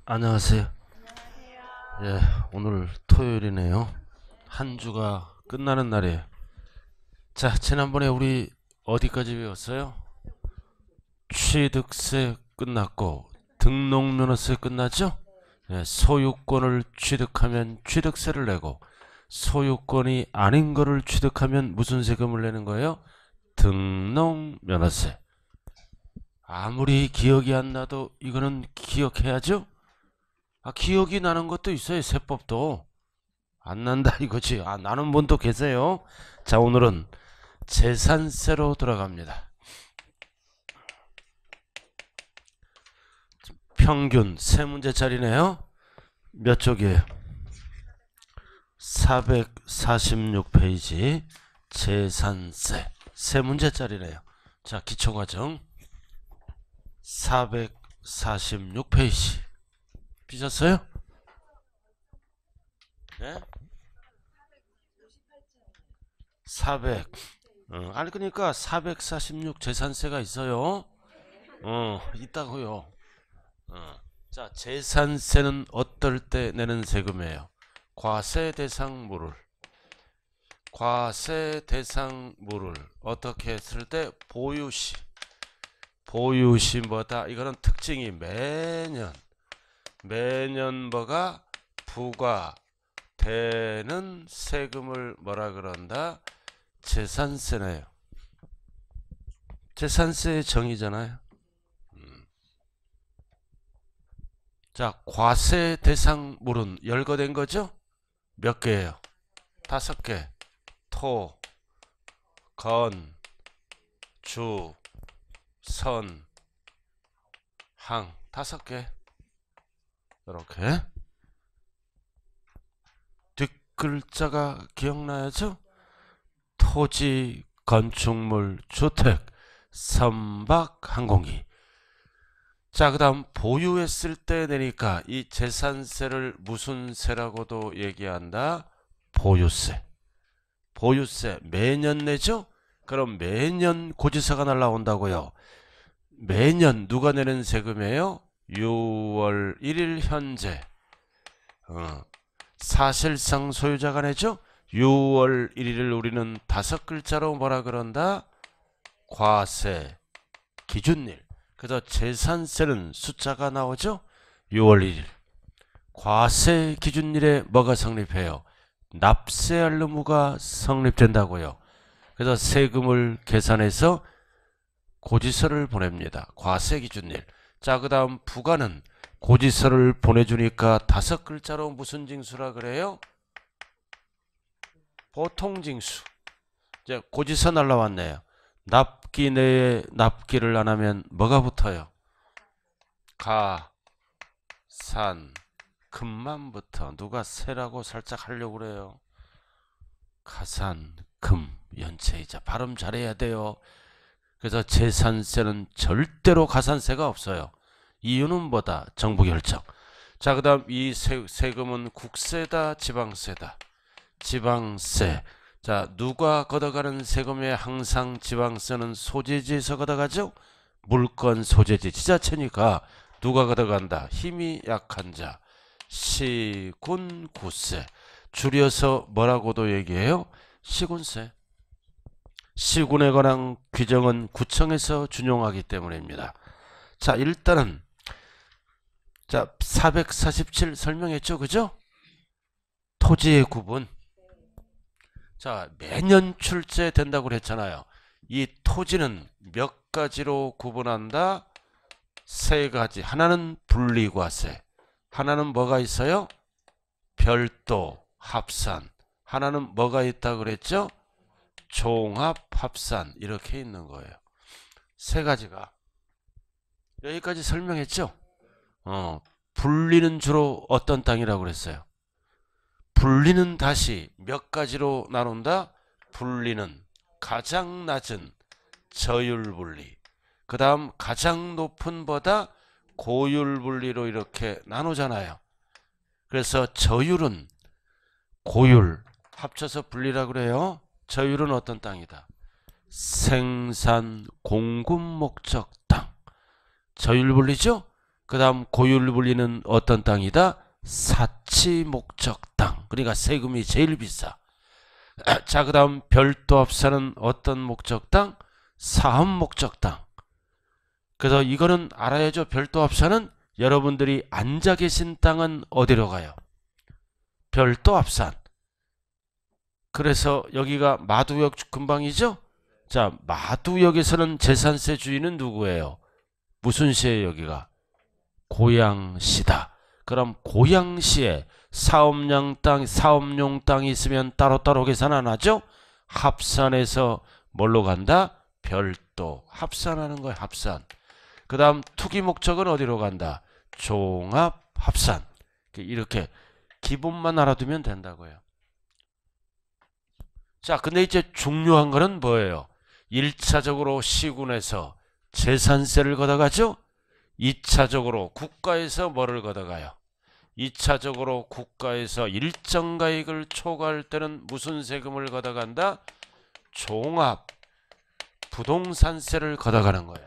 안녕하세요. 예, 오늘 토요일이네요. 한 주가 끝나는 날이에요. 자, 지난번에 우리 어디까지 배웠어요? 취득세 끝났고 등록면허세 끝났죠? 예, 소유권을 취득하면 취득세를 내고 소유권이 아닌 거를 취득하면 무슨 세금을 내는 거예요? 등록면허세. 아무리 기억이 안 나도 이거는 기억해야죠? 기억이 나는 것도 있어요. 세법도. 안 난다 이거지. 나는 분도 계세요. 자, 오늘은 재산세로 들어갑니다. 평균 세 문제짜리네요. 몇 쪽이에요? 446페이지 재산세 세 문제짜리네요. 자, 기초과정 446페이지 삐졌어요? 네? 400 아니 그러니까 446 재산세가 있어요. 있다고요. 자, 재산세는 어떨 때 내는 세금이에요? 과세 대상물을 어떻게 했을 때 보유시 뭐다? 이거는 특징이 매년 뭐가 부과되는 세금을 뭐라 그런다? 재산세네요. 재산세의 정의잖아요. 자, 과세 대상물은 열거된 거죠? 몇 개예요? 5개. 토, 건, 주, 선, 항 5개. 이렇게 뒷글자가 기억나야죠? 토지, 건축물, 주택, 선박, 항공기. 자, 그 다음 보유했을 때 내니까 이 재산세를 무슨 세라고도 얘기한다? 보유세. 매년 내죠? 그럼 매년 고지서가 날라온다고요. 매년 누가 내는 세금이에요? 6월 1일 현재 사실상 소유자가 내죠? 6월 1일을 우리는 5글자로 뭐라 그런다? 과세 기준일. 그래서 재산세는 숫자가 나오죠? 6월 1일. 과세 기준일에 뭐가 성립해요? 납세할 의무가 성립된다고요. 그래서 세금을 계산해서 고지서를 보냅니다. 과세 기준일. 자, 그 다음 부가는 고지서를 보내주니까 5글자로 무슨 징수라 그래요? 보통징수. 이제 고지서 날라왔네요. 납기 내에 납기를 안 하면 뭐가 붙어요? 가, 산, 금만 붙어. 누가 세라고 살짝 하려고 그래요. 가산, 금, 연체이자. 발음 잘해야 돼요. 그래서 재산세는 절대로 가산세가 없어요. 이유는 뭐다? 정부 결정. 자, 그 다음 이 세금은 국세다, 지방세다? 지방세. 자, 누가 걷어가는 세금에 항상 지방세는 소재지에서 걷어가죠? 물건 소재지 지자체니까 누가 걷어간다? 힘이 약한 자. 시군 구세. 줄여서 뭐라고도 얘기해요? 시군세. 시군에 관한 규정은 구청에서 준용하기 때문입니다. 자, 일단은 자 447 설명했죠, 그죠? 토지의 구분. 자, 매년 출제된다고 그랬잖아요. 이 토지는 몇 가지로 구분한다? 3가지. 하나는 분리과세. 하나는 뭐가 있어요? 별도, 합산. 하나는 뭐가 있다 그랬죠? 종합, 합산. 이렇게 있는 거예요. 3가지가. 여기까지 설명했죠? 분리는 주로 어떤 땅이라고 그랬어요? 분리는 다시 몇 가지로 나눈다? 분리는 가장 낮은 저율분리, 그 다음 가장 높은 보다 고율분리로 이렇게 나누잖아요. 그래서 저율은 고율 합쳐서 분리라고 그래요. 저율은 어떤 땅이다? 생산 공급 목적 땅. 저율분리죠? 그 다음 고유를 불리는 어떤 땅이다? 사치 목적 땅. 그러니까 세금이 제일 비싸. 자, 그 다음 별도 합산은 어떤 목적 땅? 사업 목적 땅. 그래서 이거는 알아야죠. 별도 합산은 여러분들이 앉아 계신 땅은 어디로 가요? 별도 합산. 그래서 여기가 마두역 근방이죠? 자, 마두역에서는 재산세 주인은 누구예요? 무슨 시예요, 여기가? 고양시다. 그럼 고양시에 사업용 땅이 있으면 따로따로 계산 안 하죠? 합산해서 뭘로 간다? 별도. 합산하는 거예요, 합산. 그 다음 투기 목적은 어디로 간다? 종합 합산. 이렇게 기본만 알아두면 된다고요. 자, 근데 이제 중요한 거는 뭐예요? 1차적으로 시군에서 재산세를 걷어가죠? 2차적으로 국가에서 뭐를 걷어가요? 2차적으로 국가에서 일정 가액을 초과할 때는 무슨 세금을 걷어간다? 종합 부동산세를 걷어가는 거예요.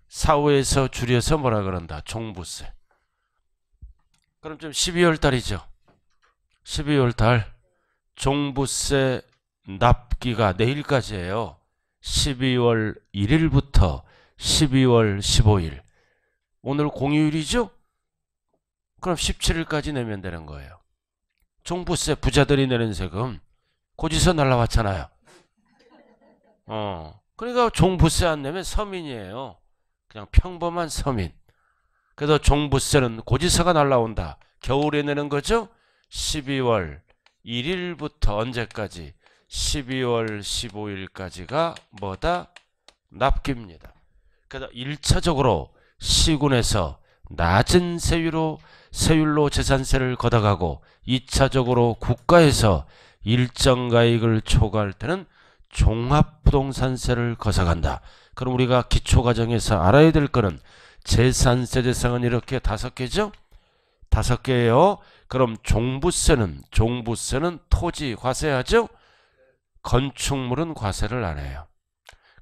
사후에서 줄여서 뭐라 그런다? 종부세. 그럼 좀 12월 달이죠. 12월 달 종부세 납기가 내일까지예요. 12월 1일부터 12월 15일. 오늘 공휴일이죠? 그럼 17일까지 내면 되는 거예요. 종부세 부자들이 내는 세금 고지서 날라왔잖아요. 그러니까 종부세 안 내면 서민이에요. 그냥 평범한 서민. 그래서 종부세는 고지서가 날라온다. 겨울에 내는 거죠? 12월 1일부터 언제까지? 12월 15일까지가 뭐다? 납기입니다. 그래서 1차적으로 시군에서 낮은 세율로 재산세를 걷어가고 2차적으로 국가에서 일정 가액을 초과할 때는 종합부동산세를 걷어간다. 그럼 우리가 기초과정에서 알아야 될 거는 재산세 대상은 이렇게 5개죠? 5개예요. 그럼 종부세는 토지 과세하죠? 건축물은 과세를 안 해요.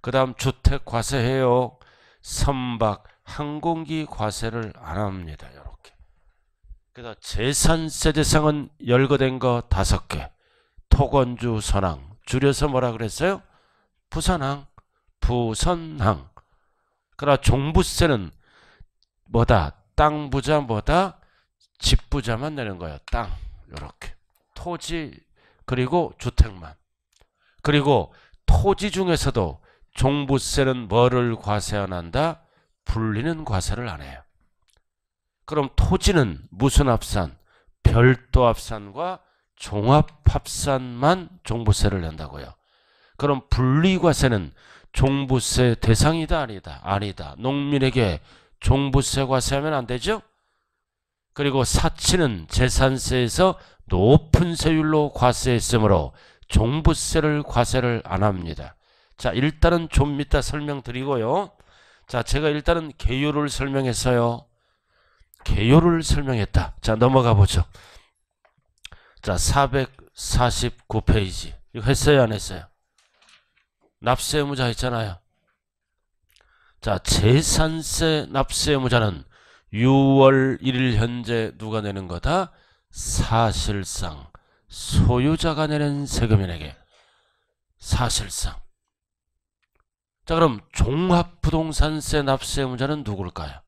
그 다음 주택 과세해요. 선박, 항공기 과세를 안 합니다. 이렇게. 그래서 재산세 대상은 열거된 거 5개. 토건주, 선항. 줄여서 뭐라 그랬어요? 부선항. 그러나 종부세는 뭐다? 땅 부자 뭐다? 집 부자만 내는 거예요. 땅. 이렇게. 토지 그리고 주택만. 그리고 토지 중에서도 종부세는 뭐를 과세 안 한다? 불리는 과세를 안 해요. 그럼 토지는 무슨 합산? 별도 합산과 종합 합산만 종부세를 낸다고요. 그럼 분리과세는 종부세 대상이다 아니다? 아니다. 농민에게 종부세 과세하면 안 되죠? 그리고 사치는 재산세에서 높은 세율로 과세했으므로 종부세를 과세를 안 합니다. 자, 일단은 좀 이따 설명드리고요. 자, 제가 일단은 개요를 설명했어요. 개요를 설명했다. 자, 넘어가 보죠. 자, 449페이지. 이거 했어요, 안 했어요? 납세 의무자 했잖아요. 자, 재산세 납세 의무자는 6월 1일 현재 누가 내는 거다? 사실상 소유자가 내는 세금인에게. 사실상. 자, 그럼 종합부동산세 납세 의무자는 누굴까요?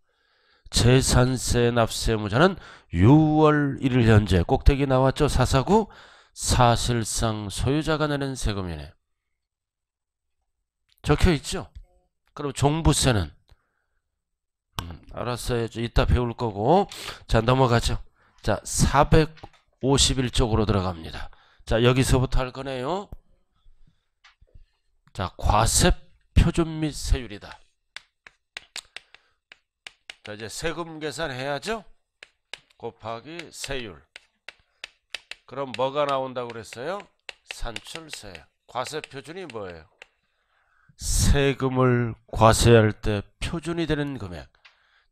재산세 납세 의무자는 6월 1일 현재 꼭대기 나왔죠? 449 사실상 소유자가 내는 세금이네. 적혀있죠? 그럼 종부세는 알았어요. 이따 배울 거고. 자, 넘어가죠. 자, 451쪽으로 들어갑니다. 자, 여기서부터 할 거네요. 자, 과세 표준 및 세율이다. 자, 이제 세금 계산해야죠. 곱하기 세율. 그럼 뭐가 나온다고 그랬어요? 산출세. 과세 표준이 뭐예요? 세금을 과세할 때 표준이 되는 금액.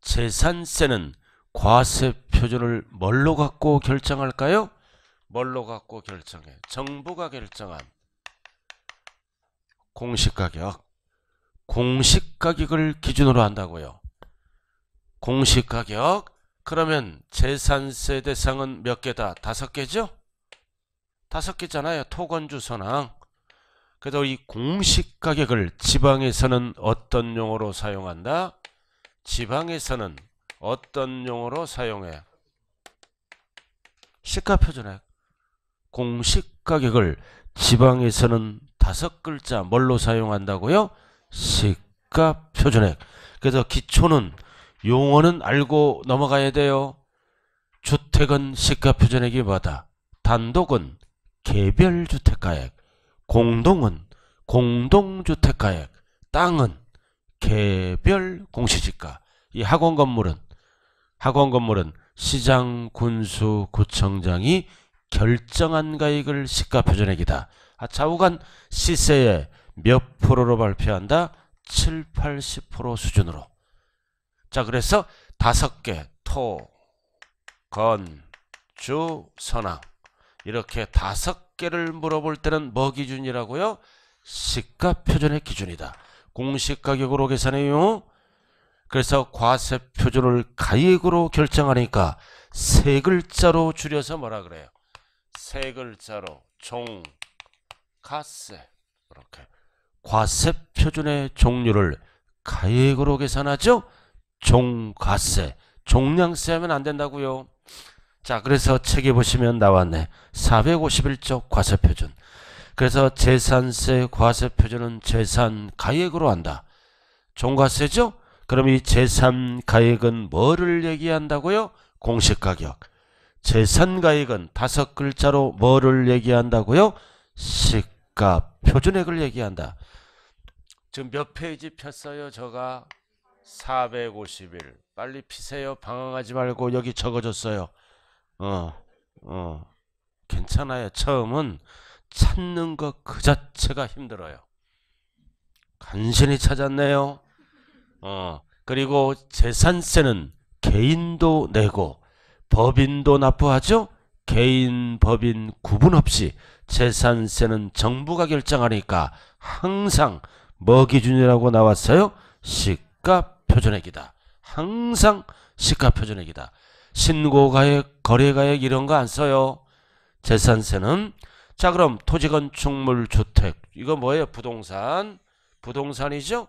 재산세는 과세 표준을 뭘로 갖고 결정할까요? 뭘로 갖고 결정해? 정부가 결정한 공시가격. 공시가격을 기준으로 한다고요. 공시가격. 그러면 재산세 대상은 몇 개다? 5개죠? 5개잖아요. 토건주 선항. 그래도 이 공시가격을 지방에서는 어떤 용어로 사용한다? 지방에서는 어떤 용어로 사용해? 시가표준액. 공시가격을 지방에서는 5글자 뭘로 사용한다고요? 시가표준액. 그래서 기초는 용어는 알고 넘어가야 돼요. 주택은 시가표준액이 뭐다? 단독은 개별주택가액, 공동은 공동주택가액, 땅은 개별 공시지가. 이 학원 건물은 시장, 군수, 구청장이 결정한 가액을 시가표준액이다. 좌우간 시세의 몇 프로로 발표한다? 7, 80% 수준으로. 자, 그래서 5개 토, 건, 주, 선항 이렇게 5개를 물어볼 때는 뭐 기준이라고요? 시가표준액 기준이다. 공시가격으로 계산해요. 그래서 과세표준을 가액으로 결정하니까 3글자로 줄여서 뭐라 그래요? 3글자로 종가세. 이렇게 과세표준의 종류를 가액으로 계산하죠. 종가세. 종량세 하면 안 된다고요. 자, 그래서 책에 보시면 나왔네. 451조 과세표준. 그래서 재산세 과세표준은 재산가액으로 한다. 종가세죠? 그럼 이 재산가액은 뭐를 얘기한다고요? 공시가격. 재산가액은 5글자로 뭐를 얘기한다고요? 시가표준액을 얘기한다. 지금 몇 페이지 폈어요? 저가 451. 빨리 피세요. 방황하지 말고. 여기 적어줬어요. 괜찮아요. 처음은 찾는 것 그 자체가 힘들어요. 간신히 찾았네요. 그리고 재산세는 개인도 내고 법인도 납부하죠. 개인, 법인 구분 없이 재산세는 정부가 결정하니까 항상 뭐 기준이라고 나왔어요? 시가표준액이다. 항상 시가표준액이다. 신고가액, 거래가액 이런 거 안 써요. 재산세는. 자, 그럼 토지건축물, 주택 이거 뭐예요? 부동산. 부동산이죠.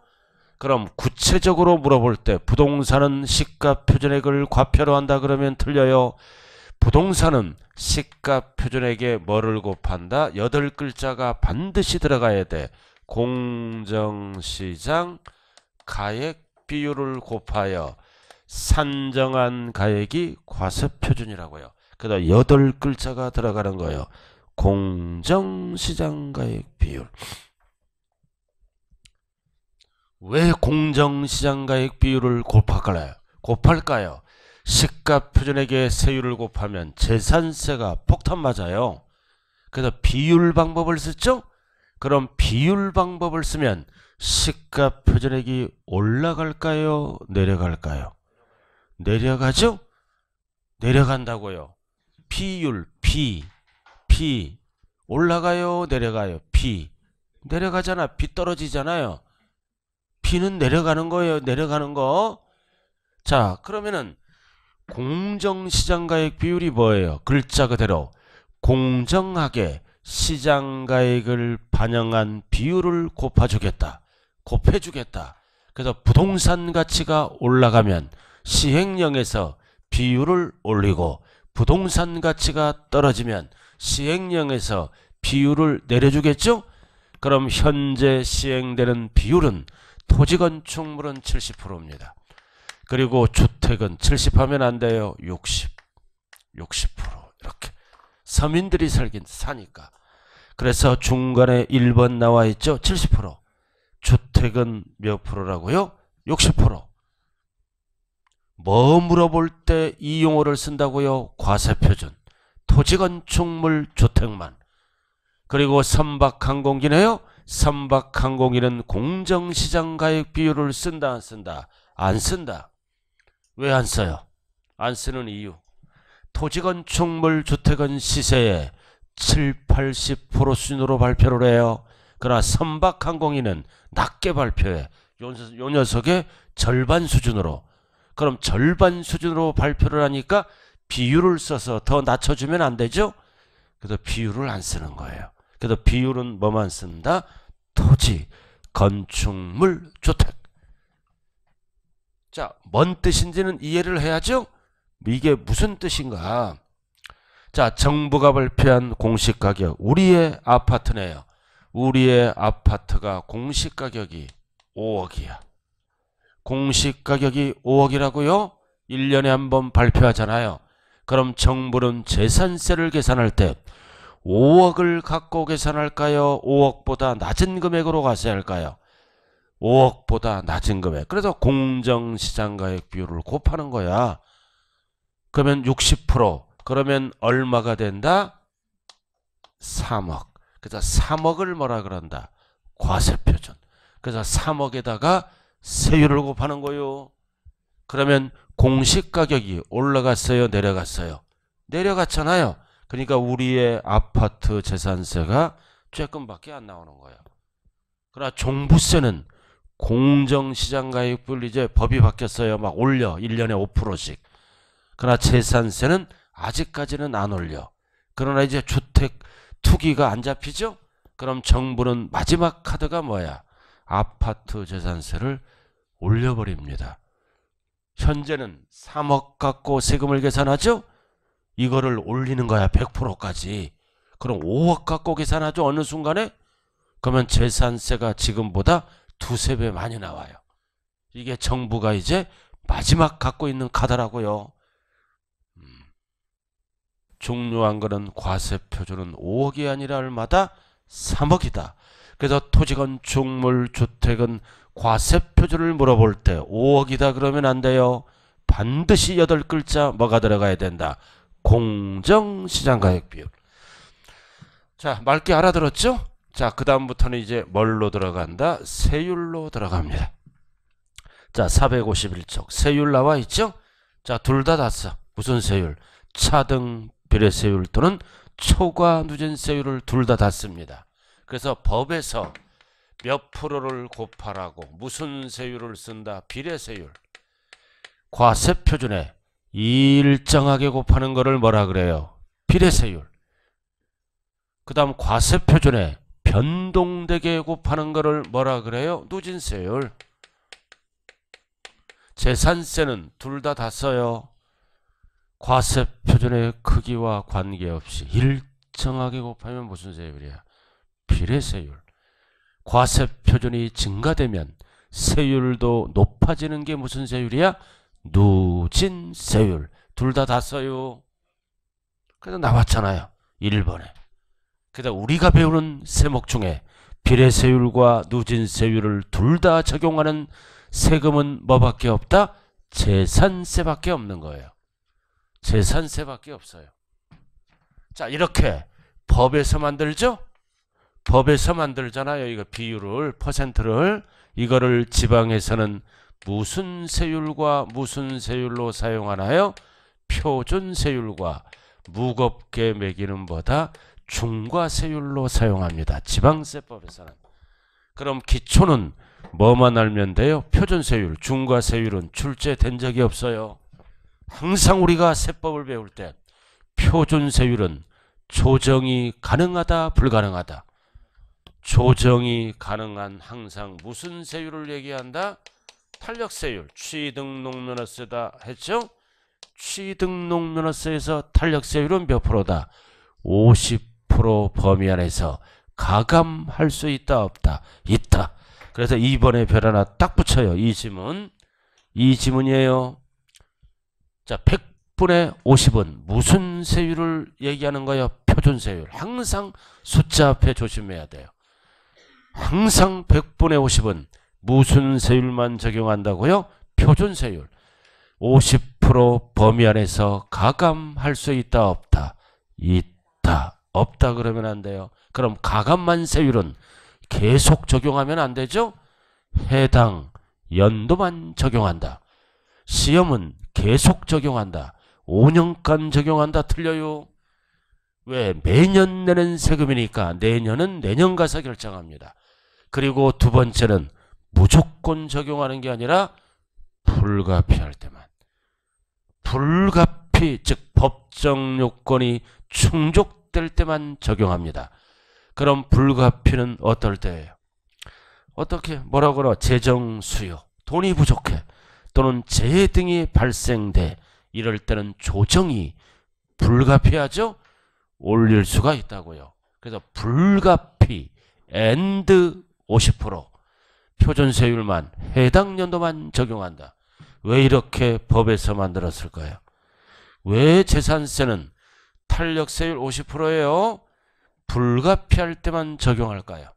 그럼 구체적으로 물어볼 때 부동산은 시가표준액을 과표로 한다 그러면 틀려요. 부동산은 시가표준액에 뭐를 곱한다? 8글자가 반드시 들어가야 돼. 공정시장 가액 비율을 곱하여 산정한 가액이 과세표준이라고요. 그래서 8글자가 들어가는 거예요. 공정시장 가액 비율. 왜 공정시장 가액 비율을 곱할까요? 시가표준액의 세율을 곱하면 재산세가 폭탄 맞아요. 그래서 비율 방법을 쓰죠? 그럼 비율 방법을 쓰면 시가표준액이 올라갈까요? 내려갈까요? 내려가죠? 내려간다고요. 비율, 비 올라가요? 내려가요? 비 내려가잖아. 비 떨어지잖아요. 비는 내려가는 거예요. 내려가는 거. 자, 그러면은 공정시장가액 비율이 뭐예요? 글자 그대로 공정하게 시장가액을 반영한 비율을 곱해주겠다. 그래서 부동산 가치가 올라가면 시행령에서 비율을 올리고 부동산 가치가 떨어지면 시행령에서 비율을 내려주겠죠? 그럼 현재 시행되는 비율은 토지건축물은 70%입니다. 그리고 주택은 70하면 안 돼요. 60% 이렇게 서민들이 사니까. 그래서 중간에 1번 나와 있죠. 70%. 주택은 몇 프로라고요? 60%. 뭐 물어볼 때 이 용어를 쓴다고요? 과세표준. 토지건축물 주택만. 그리고 선박항공기네요. 선박항공기는 공정시장가액 비율을 쓴다 안 쓴다? 안 쓴다. 왜 안 써요? 안 쓰는 이유. 토지건축물 주택은 시세의 7, 80% 수준으로 발표를 해요. 그러나 선박항공기는 낮게 발표해. 요 녀석의 절반 수준으로. 그럼 절반 수준으로 발표를 하니까 비율을 써서 더 낮춰주면 안 되죠? 그래서 비율을 안 쓰는 거예요. 그래서 비율은 뭐만 쓴다? 토지, 건축물, 주택. 자, 뭔 뜻인지는 이해를 해야죠? 이게 무슨 뜻인가? 자, 정부가 발표한 공시가격. 우리의 아파트네요. 우리의 아파트가 공시가격이 5억이야. 공시가격이 5억이라고요? 1년에 한 번 발표하잖아요. 그럼 정부는 재산세를 계산할 때 5억을 갖고 계산할까요? 5억보다 낮은 금액으로 가셔야 할까요? 5억보다 낮은 금액. 그래서 공정시장가액 비율을 곱하는 거야. 그러면 60%. 그러면 얼마가 된다? 3억. 그래서 3억을 뭐라 그런다? 과세표준. 그래서 3억에다가 세율을 곱하는 거요. 그러면 공시가격이 올라갔어요? 내려갔어요? 내려갔잖아요. 그러니까 우리의 아파트 재산세가 조금밖에 안 나오는 거예요. 그러나 종부세는 공정시장가액비율 이제 법이 바뀌었어요. 막 올려. 1년에 5%씩. 그러나 재산세는 아직까지는 안 올려. 그러나 이제 주택 투기가 안 잡히죠? 그럼 정부는 마지막 카드가 뭐야? 아파트 재산세를 올려버립니다. 현재는 3억 갖고 세금을 계산하죠? 이거를 올리는 거야. 100%까지. 그럼 5억 갖고 계산하죠? 어느 순간에? 그러면 재산세가 지금보다 두세 배 많이 나와요. 이게 정부가 이제 마지막 갖고 있는 카드라고요. 중요한 거는 과세표준은 5억이 아니라 얼마다? 3억이다. 그래서 토지건축물 주택은 과세표준을 물어볼 때 5억이다 그러면 안 돼요. 반드시 8글자 뭐가 들어가야 된다? 공정시장가액비율. 자, 맑게 알아들었죠? 자, 그 다음부터는 이제 뭘로 들어간다? 세율로 들어갑니다. 자, 451쪽 세율 나와 있죠? 자, 둘 다 써. 무슨 세율? 차등 비례세율 또는 초과 누진세율을 둘 다 씁니다. 그래서 법에서 몇 프로를 곱하라고 무슨 세율을 쓴다? 비례세율. 과세표준에 일정하게 곱하는 거를 뭐라 그래요? 비례세율. 그 다음 과세표준에 변동되게 곱하는 거를 뭐라 그래요? 누진세율. 재산세는 둘 다 써요. 과세표준의 크기와 관계없이 일정하게 곱하면 무슨 세율이야? 비례세율. 과세표준이 증가되면 세율도 높아지는 게 무슨 세율이야? 누진세율. 둘 다 써요. 그래서 나왔잖아요. 1번에. 그래서 우리가 배우는 세목 중에 비례세율과 누진세율을 둘 다 적용하는 세금은 뭐밖에 없다? 재산세밖에 없는 거예요. 재산세밖에 없어요. 자, 이렇게 법에서 만들죠? 법에서 만들잖아요. 이거 비율을, 퍼센트를. 이거를 지방에서는 무슨 세율과 무슨 세율로 사용하나요? 표준세율과 무겁게 매기는 보다 중과세율로 사용합니다. 지방세법에서는. 그럼 기초는 뭐만 알면 돼요? 표준세율, 중과세율은 출제된 적이 없어요. 항상 우리가 세법을 배울 때 표준세율은 조정이 가능하다, 불가능하다. 조정이 가능한 항상 무슨 세율을 얘기한다? 탄력세율. 취등록면허세다 했죠? 취등록면허세에서 탄력세율은 몇 프로다? 50% 범위 안에서 가감할 수 있다, 없다? 있다. 그래서 2번에 별 하나 딱 붙여요. 이 지문. 이 지문이에요. 자, 100분의 50은 무슨 세율을 얘기하는 거예요? 표준세율. 항상 숫자 앞에 조심해야 돼요. 항상 100분의 50은 무슨 세율만 적용한다고요? 표준세율. 50% 범위 안에서 가감할 수 있다, 없다? 있다. 없다 그러면 안 돼요. 그럼 가감만 세율은 계속 적용하면 안 되죠? 해당 연도만 적용한다. 시험은 계속 적용한다. 5년간 적용한다. 틀려요. 왜? 매년 내는 세금이니까 내년은 내년 가서 결정합니다. 그리고 두 번째는 무조건 적용하는 게 아니라 불가피할 때만. 불가피 즉 법정 요건이 충족될 때만 적용합니다. 그럼 불가피는 어떨 때예요? 어떻게 뭐라고 그러? 재정 수요, 돈이 부족해 또는 재해 등이 발생돼 이럴 때는 조정이 불가피하죠? 올릴 수가 있다고요. 그래서 불가피 and 50% 표준세율만 해당 연도만 적용한다. 왜 이렇게 법에서 만들었을까요? 왜 재산세는 탄력세율 50%예요? 불가피할 때만 적용할까요?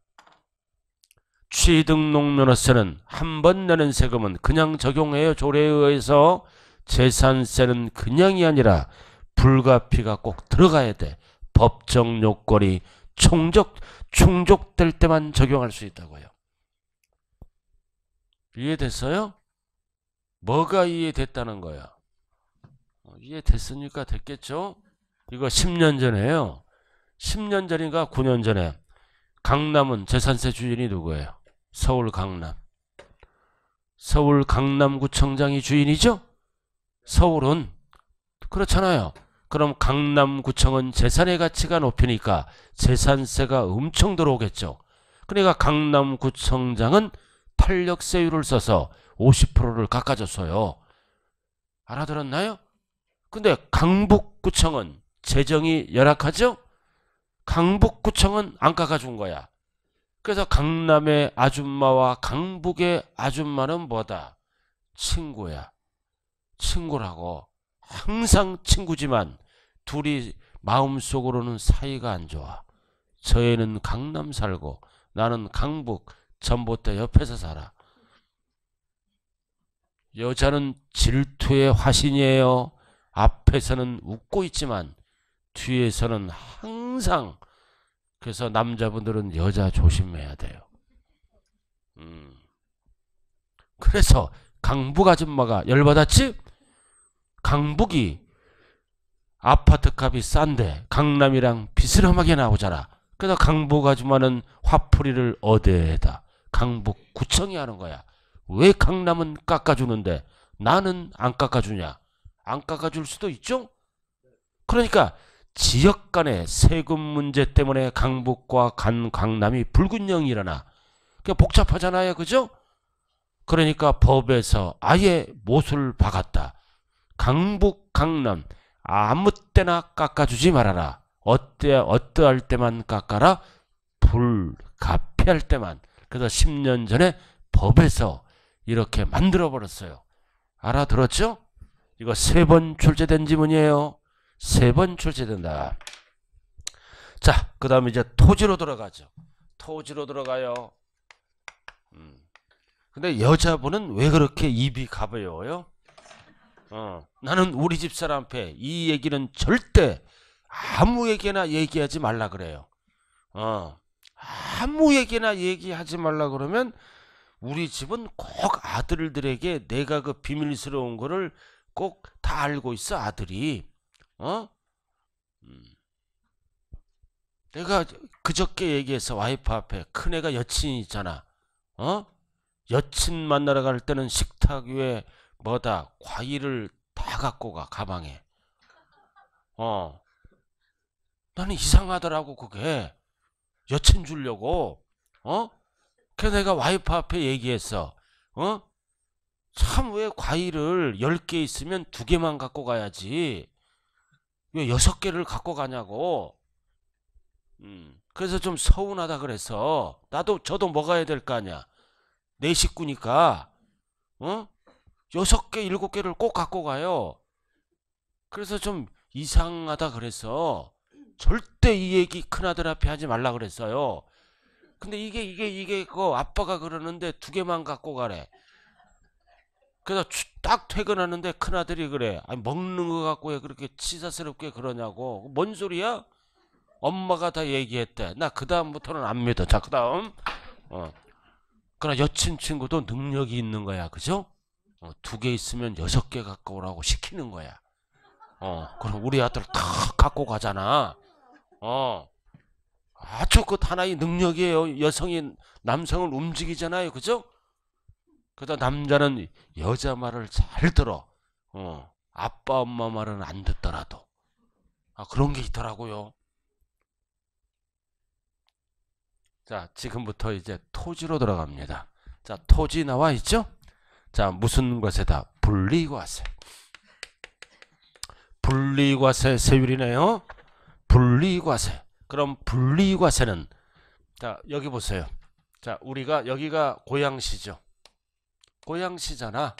취등록면허세는 한 번 내는 세금은 그냥 적용해요. 조례에 의해서. 재산세는 그냥이 아니라 불가피가 꼭 들어가야 돼. 법정 요건이 충족될 때만 적용할 수 있다고요. 이해됐어요? 뭐가 이해됐다는 거야? 이해됐으니까 됐겠죠? 이거 10년 전에요. 10년 전인가 9년 전에 강남은 재산세 주인이 누구예요? 서울 강남. 서울 강남구청장이 주인이죠? 서울은. 그렇잖아요. 그럼 강남구청은 재산의 가치가 높으니까 재산세가 엄청 들어오겠죠. 그러니까 강남구청장은 탄력세율을 써서 50%를 깎아줬어요. 알아들었나요? 근데 강북구청은 재정이 열악하죠? 강북구청은 안 깎아준 거야. 그래서 강남의 아줌마와 강북의 아줌마는 뭐다? 친구야. 친구라고. 항상 친구지만 둘이 마음속으로는 사이가 안 좋아. 저 애는 강남 살고 나는 강북 전봇대 옆에서 살아. 여자는 질투의 화신이에요. 앞에서는 웃고 있지만 뒤에서는 항상. 그래서 남자분들은 여자 조심해야 돼요. 그래서 강북 아줌마가 열받았지? 강북이 아파트 값이 싼데 강남이랑 비스름하게 나오잖아. 그래서 강북 아줌마는 화풀이를 어디에다? 강북구청이 하는 거야. 왜 강남은 깎아주는데 나는 안 깎아주냐? 안 깎아줄 수도 있죠? 그러니까 지역 간의 세금 문제 때문에 강북과 강남이 불균형이 일어나. 그게 복잡하잖아요. 그죠? 그러니까 법에서 아예 못을 박았다. 강북, 강남 아무 때나 깎아주지 말아라. 어떠할 때만 깎아라? 불가피할 때만. 그래서 10년 전에 법에서 이렇게 만들어버렸어요. 알아들었죠? 이거 3번 출제된 지문이에요. 3번 출제된다. 자, 그 다음에 이제 토지로 들어가죠. 토지로 들어가요. 근데 여자분은 왜 그렇게 입이 가벼워요? 나는 우리 집 사람 앞에 이 얘기는 절대 아무에게나 얘기하지 말라 그래요. 아무에게나 얘기하지 말라 그러면 우리 집은 꼭 아들들에게 내가 그 비밀스러운 거를 꼭 다 알고 있어. 아들이. 내가 그저께 얘기해서 와이프 앞에 큰애가 여친이 있잖아. 여친 만나러 갈 때는 식탁 위에 뭐다 과일을 다 갖고 가. 가방에. 나는 이상하더라고 그게. 여친 주려고. 그래서 내가 와이프 앞에 얘기했어. 참 왜 과일을 10개 있으면 2개만 갖고 가야지. 왜 6개를 갖고 가냐고. 그래서 좀 서운하다 그래서 저도 먹어야 될 거 아니야. 내 식구니까 6개 7개를 꼭 갖고 가요. 그래서 좀 이상하다 그래서 절대 이 얘기 큰아들 앞에 하지 말라 그랬어요. 근데 이게 그 아빠가 그러는데 2개만 갖고 가래. 그래서 딱 퇴근하는데 큰아들이 그래. 아니, 먹는 거 갖고 왜 그렇게 치사스럽게 그러냐고. 뭔 소리야? 엄마가 다 얘기했대. 나 그 다음부터는 안 믿어. 자, 그 다음. 그러나 여친 친구도 능력이 있는 거야. 그죠? 2개 있으면 6개 갖고 오라고 시키는 거야. 그럼 우리 아들 다 갖고 가잖아. 아주 그 하나의 능력이에요. 여성이 남성을 움직이잖아요. 그죠? 그래서 남자는 여자 말을 잘 들어. 아빠 엄마 말은 안 듣더라도. 그런 게 있더라고요. 자, 지금부터 이제 토지로 들어갑니다. 자, 토지 나와 있죠? 자, 무슨 것에다? 분리과세. 분리과세 세율이네요. 분리과세. 그럼 분리과세는, 자, 여기 보세요. 자, 우리가 여기가 고양시죠. 고양시잖아.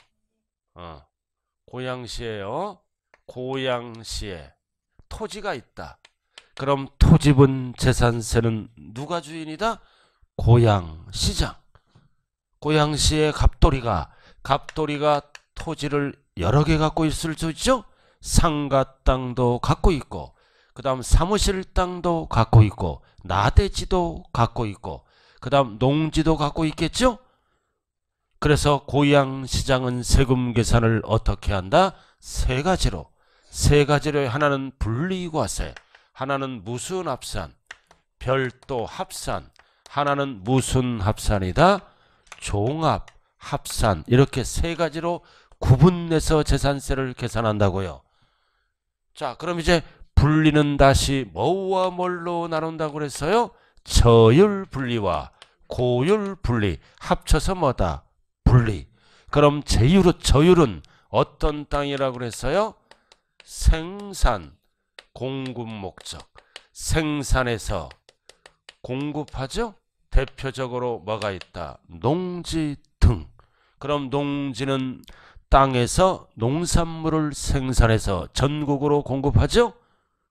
고양시에요. 고양시에 토지가 있다. 그럼 토지분 재산세는 누가 주인이다? 고양시장. 고양시의 갑돌이가 토지를 여러 개 갖고 있을 수 있죠? 상가 땅도 갖고 있고, 그 다음 사무실 땅도 갖고 있고, 나대지도 갖고 있고, 그 다음 농지도 갖고 있겠죠? 그래서 고양시장은 세금 계산을 어떻게 한다? 세 가지로. 하나는 분리과세, 하나는 무슨 합산, 별도 합산, 하나는 무슨 합산이다? 종합 합산. 이렇게 세 가지로 구분해서 재산세를 계산한다고요. 자, 그럼 이제 분리는 다시 뭐와 뭘로 나눈다고 그랬어요? 저율 분리와 고율 분리 합쳐서 뭐다? 분리. 그럼 저율은 어떤 땅이라고 그랬어요? 생산, 공급 목적. 생산해서 공급하죠? 대표적으로 뭐가 있다? 농지 등. 그럼 농지는 땅에서 농산물을 생산해서 전국으로 공급하죠?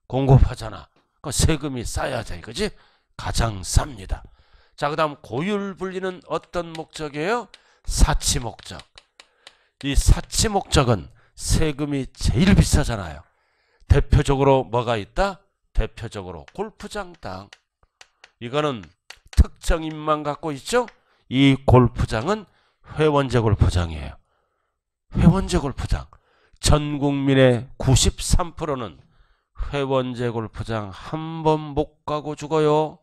공급하잖아. 그 세금이 쌓여야지, 그지? 가장 쌉니다. 자, 그 다음 고율 분리는 어떤 목적이에요? 사치 목적. 이 사치 목적은 세금이 제일 비싸잖아요. 대표적으로 뭐가 있다? 대표적으로 골프장 땅. 이거는 특정인만 갖고 있죠? 이 골프장은 회원제 골프장이에요. 회원제 골프장. 전 국민의 93%는 회원제 골프장 한 번 못 가고 죽어요.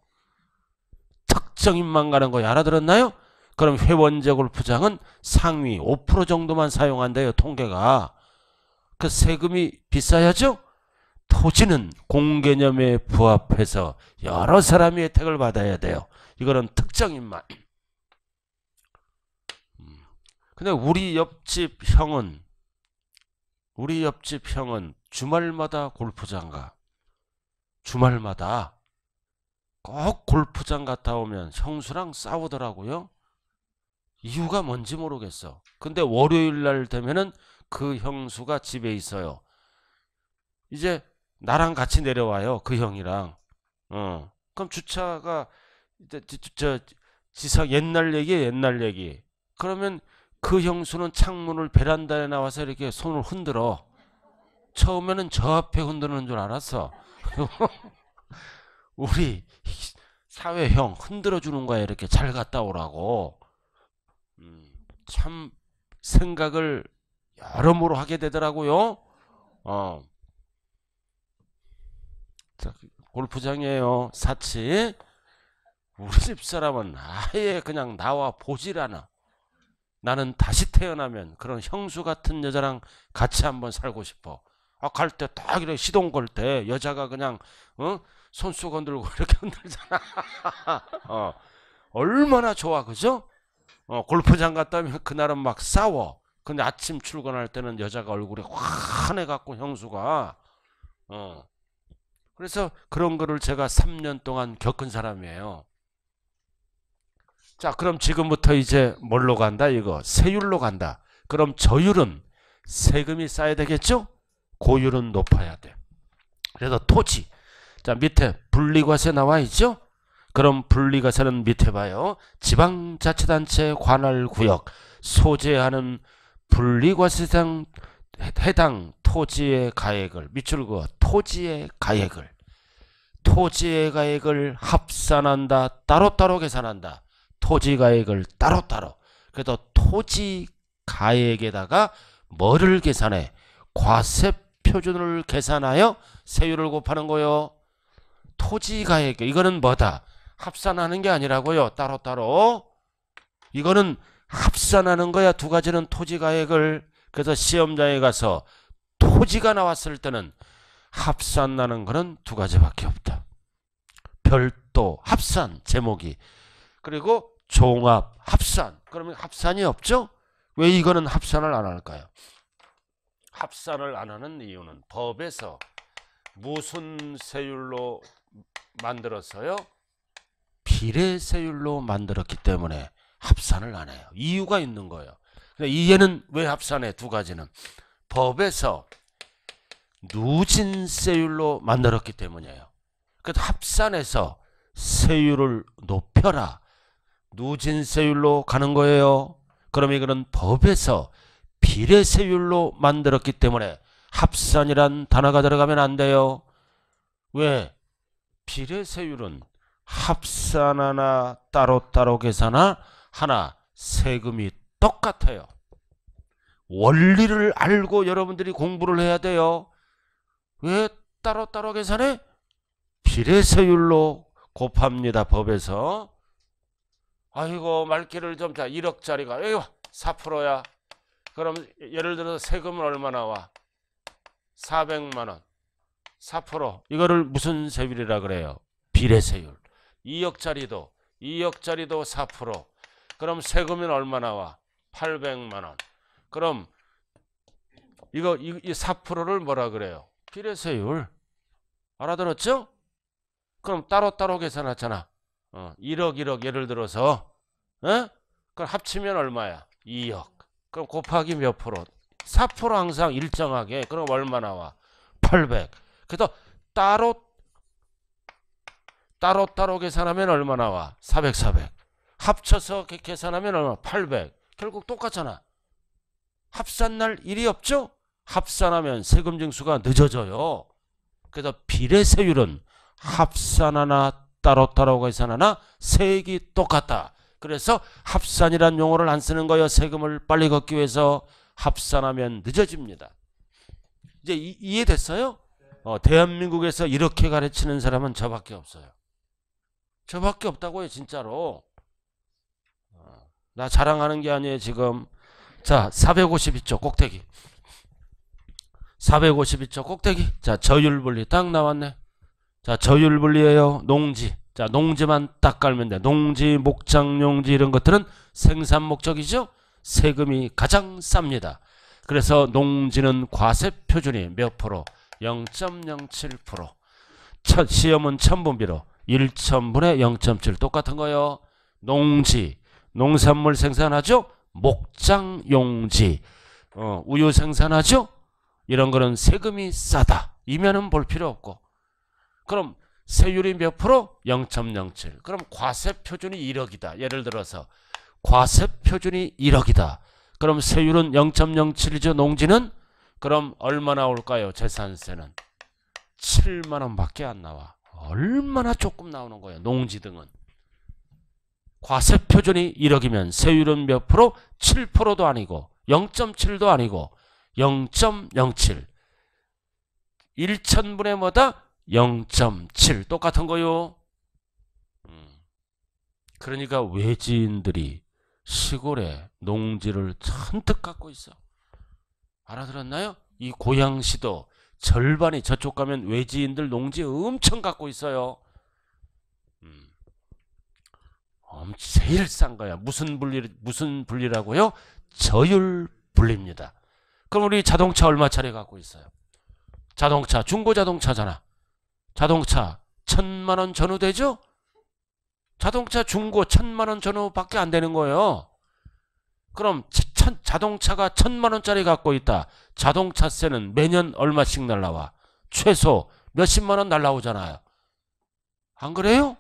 특정인만 가는 거 알아들었나요? 그럼 회원제 골프장은 상위 5% 정도만 사용한대요. 통계가. 그 세금이 비싸야죠? 토지는 공개념에 부합해서 여러 사람이 혜택을 받아야 돼요. 이거는 특정인만. 근데 우리 옆집 형은 주말마다 골프장 가. 주말마다 꼭 골프장 갔다 오면 형수랑 싸우더라고요. 이유가 뭔지 모르겠어. 근데 월요일 날 되면은 그 형수가 집에 있어요. 이제 나랑 같이 내려와요. 그 형이랑. 그럼 주차가 지상 옛날 얘기에 옛날 얘기. 그러면 그 형수는 창문을 베란다에 나와서 이렇게 손을 흔들어. 처음에는 저 앞에 흔드는 줄 알았어. 우리 사회형 흔들어 주는 거야. 이렇게 잘 갔다 오라고. 참 생각을 여러모로 하게 되더라고요. 자, 골프장이에요. 사치. 우리 집사람은 아예 그냥 나와 보질 않아. 나는 다시 태어나면 그런 형수 같은 여자랑 같이 한번 살고 싶어. 갈 때 딱 이렇게 시동 걸 때 여자가 그냥 손수 건들고 이렇게 흔들잖아. 얼마나 좋아, 그죠? 골프장 갔다 오면 그날은 막 싸워. 근데 아침 출근할 때는 여자가 얼굴이 환해갖고 형수가. 그래서 그런 거를 제가 3년 동안 겪은 사람이에요. 자, 그럼 지금부터 이제 뭘로 간다? 이거 세율로 간다. 그럼 저율은 세금이 쌓여야 되겠죠? 고율은 높아야 돼. 그래서 토지. 자, 밑에 분리과세 나와 있죠? 그럼 분리과세는 밑에 봐요. 지방자치단체 관할구역 소재하는 분리과세상 해당 토지의 가액을 밑줄 그어 토지의 가액을 합산한다. 따로따로 계산한다. 토지 가액을 따로따로. 그래서 토지 가액에다가 뭐를 계산해? 과세 표준을 계산하여 세율을 곱하는 거요. 토지 가액. 이거는 뭐다? 합산하는 게 아니라고요. 따로따로. 이거는 합산하는 거야. 두 가지는 토지 가액을. 그래서 시험장에 가서 토지가 나왔을 때는 합산 나는 거는 두 가지밖에 없다. 별도, 합산, 제목이. 그리고 종합, 합산. 그러면 합산이 없죠? 왜 이거는 합산을 안 할까요? 합산을 안 하는 이유는 법에서 무슨 세율로 만들었어요? 비례세율로 만들었기 때문에 합산을 안 해요. 이유가 있는 거예요. 이해는 왜 합산해? 두 가지는 법에서 누진세율로 만들었기 때문이에요. 그래서 합산해서 세율을 높여라. 누진세율로 가는 거예요. 그럼 이거는 법에서 비례세율로 만들었기 때문에 합산이란 단어가 들어가면 안 돼요. 왜? 비례세율은 합산 하나 따로따로 계산하나 하나 세금이 똑같아요. 원리를 알고 여러분들이 공부를 해야 돼요. 왜 따로따로 계산해? 비례세율로 곱합니다. 법에서. 아이고 말기를 좀 자 1억짜리가 여기 와 4%야. 그럼 예를 들어서 세금은 얼마 나와? 400만원. 4%. 이거를 무슨 세율이라 그래요? 비례세율. 2억짜리도 4%. 그럼 세금은 얼마 나와? 800만원. 그럼 이 4%를 뭐라 그래요? 비례세율. 알아들었죠? 그럼 따로따로 계산하잖아. 1억 예를 들어서 그럼 합치면 얼마야? 2억. 그럼 곱하기 몇 프로? 4% 항상 일정하게. 그럼 얼마 나와? 800. 그래서 따로 계산하면 얼마 나와? 400. 합쳐서 계산하면 얼마? 800. 결국 똑같잖아. 합산날 일이 없죠? 합산하면 세금 징수가 늦어져요. 그래서 비례세율은 합산하나 따로 계산하나 세액이 똑같다. 그래서 합산이란 용어를 안 쓰는 거예요. 세금을 빨리 걷기 위해서. 합산하면 늦어집니다. 이제 이해됐어요? 대한민국에서 이렇게 가르치는 사람은 저밖에 없어요. 저밖에 없다고요. 진짜로. 나 자랑하는 게 아니에요 지금. 자 452쪽 꼭대기. 452쪽 꼭대기. 자 저율분리 딱 나왔네. 자 저율분리예요. 농지. 자 농지만 딱 깔면 돼. 농지, 목장, 용지 이런 것들은 생산 목적이죠. 세금이 가장 쌉니다. 그래서 농지는 과세 표준이 몇 프로? 0.07%. 시험은 천분비로 1천분의 0.7 똑같은 거요. 농지, 농산물 생산하죠. 목장, 용지, 우유 생산하죠. 이런 거는 세금이 싸다. 이면은 볼 필요 없고. 그럼 세율이 몇 프로? 0.07. 그럼 과세 표준이 1억이다. 예를 들어서 과세 표준이 1억이다. 그럼 세율은 0.07이죠. 농지는 그럼 얼마 나올까요? 재산세는 7만원 밖에 안 나와. 얼마나 조금 나오는 거예요. 농지 등은. 과세 표준이 1억이면 세율은 몇 프로? 7%도 아니고 0.7도 아니고 0.07. 1천분의 뭐다? 0.7. 똑같은 거요. 그러니까 외지인들이 시골에 농지를 잔뜩 갖고 있어. 알아들었나요? 이 고양시도 절반이 저쪽 가면 외지인들 농지 엄청 갖고 있어요. 제일 싼 거야. 무슨 분리라고요? 저율 분리입니다. 그럼 우리 자동차 얼마짜리 갖고 있어요? 자동차 중고자동차잖아. 자동차 1,000만원 전후 되죠? 자동차 중고 1,000만원 전후밖에 안 되는 거예요. 그럼 자동차가 1,000만원짜리 갖고 있다. 자동차세는 매년 얼마씩 날라와? 최소 몇십만원 날라오잖아요. 안 그래요?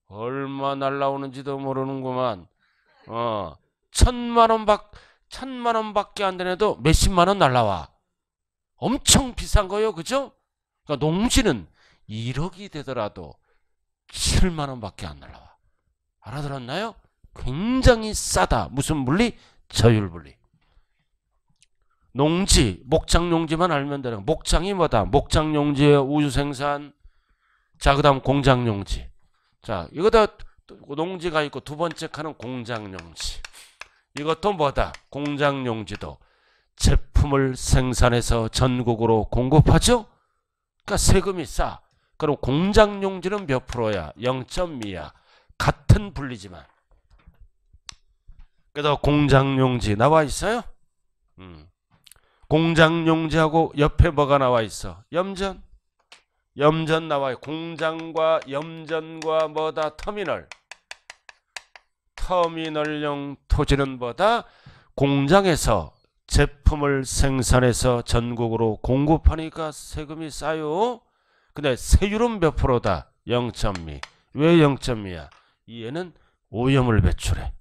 얼마 날라오는지도 모르는구만. 1,000만원밖에 안 되네도 몇십만원 날라와. 엄청 비싼 거예요. 그죠? 그러니까 농지는 1억이 되더라도 7만원밖에 안 날라와. 알아들었나요? 굉장히 싸다. 무슨 분리? 저율분리. 농지, 목장용지만 알면 되는. 목장이 뭐다? 목장용지의 우유생산. 자, 그 다음 공장용지. 자, 이거다 농지가 있고 두 번째 칸은 공장용지. 이것도 뭐다? 공장용지도 제품을 생산해서 전국으로 공급하죠. 그러니까 세금이 싸. 그럼 공장용지는 몇 프로야? 0.2야. 같은 분리지만. 그래서 공장용지 나와 있어요? 공장용지하고 옆에 뭐가 나와 있어? 염전. 염전 나와요. 공장과 염전과 뭐다? 터미널. 터미널용 토지는 뭐다? 공장에서 제품을 생산해서 전국으로 공급하니까 세금이 싸요. 근데 세율은 몇 프로다? 0.2. 왜 0.2야? 얘는 오염을 배출해.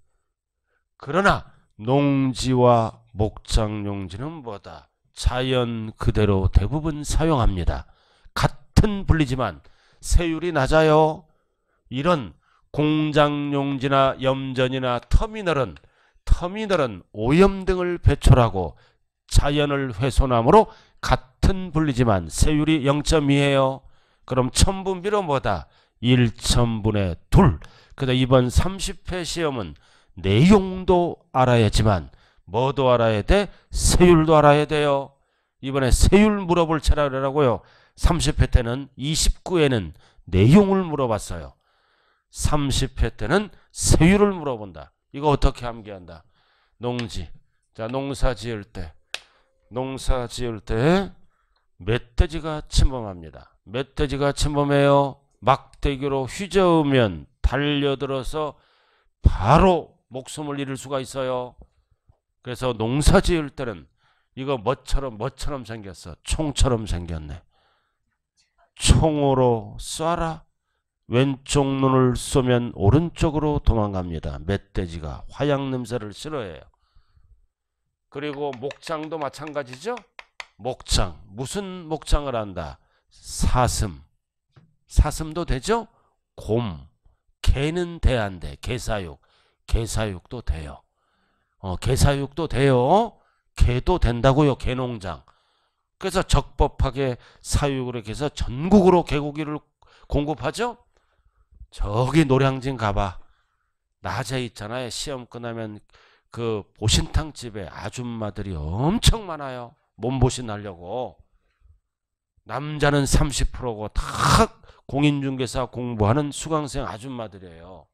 그러나 농지와 목장용지는 뭐다? 자연 그대로 대부분 사용합니다. 같은 분리지만 세율이 낮아요. 이런 공장용지나 염전이나 터미널은 오염 등을 배출하고 자연을 훼손하므로 같은 분리지만 세율이 0.2예요. 그럼 천분비로 뭐다? 1천분의 2. 그래서 이번 30회 시험은 내용도 알아야지만 뭐도 알아야 돼? 세율도 알아야 돼요. 이번에 세율 물어볼 차례라고요. 30회 때는 29회는 내용을 물어봤어요. 30회 때는 세율을 물어본다. 이거 어떻게 암기한다? 농지. 자, 농사 지을 때 멧돼지가 침범합니다. 멧돼지가 침범해요. 막대기로 휘저으면 달려들어서 바로 목숨을 잃을 수가 있어요. 그래서 농사 지을 때는 이거 뭐처럼 생겼어? 총처럼 생겼네. 총으로 쏴라. 왼쪽 눈을 쏘면 오른쪽으로 도망갑니다. 멧돼지가 화약 냄새를 싫어해요. 그리고 목장도 마찬가지죠. 목장. 무슨 목장을 한다? 사슴. 사슴도 되죠? 곰. 개는 돼 안 돼? 개사육. 개사육도 돼요. 개사육도 돼요. 개도 된다고요. 개농장. 그래서 적법하게 사육을 해서 전국으로 개고기를 공급하죠. 저기 노량진 가봐. 낮에 있잖아요. 시험 끝나면 그 보신탕 집에 아줌마들이 엄청 많아요. 몸보신 하려고. 남자는 30%고 다 공인중개사 공부하는 수강생 아줌마들이에요.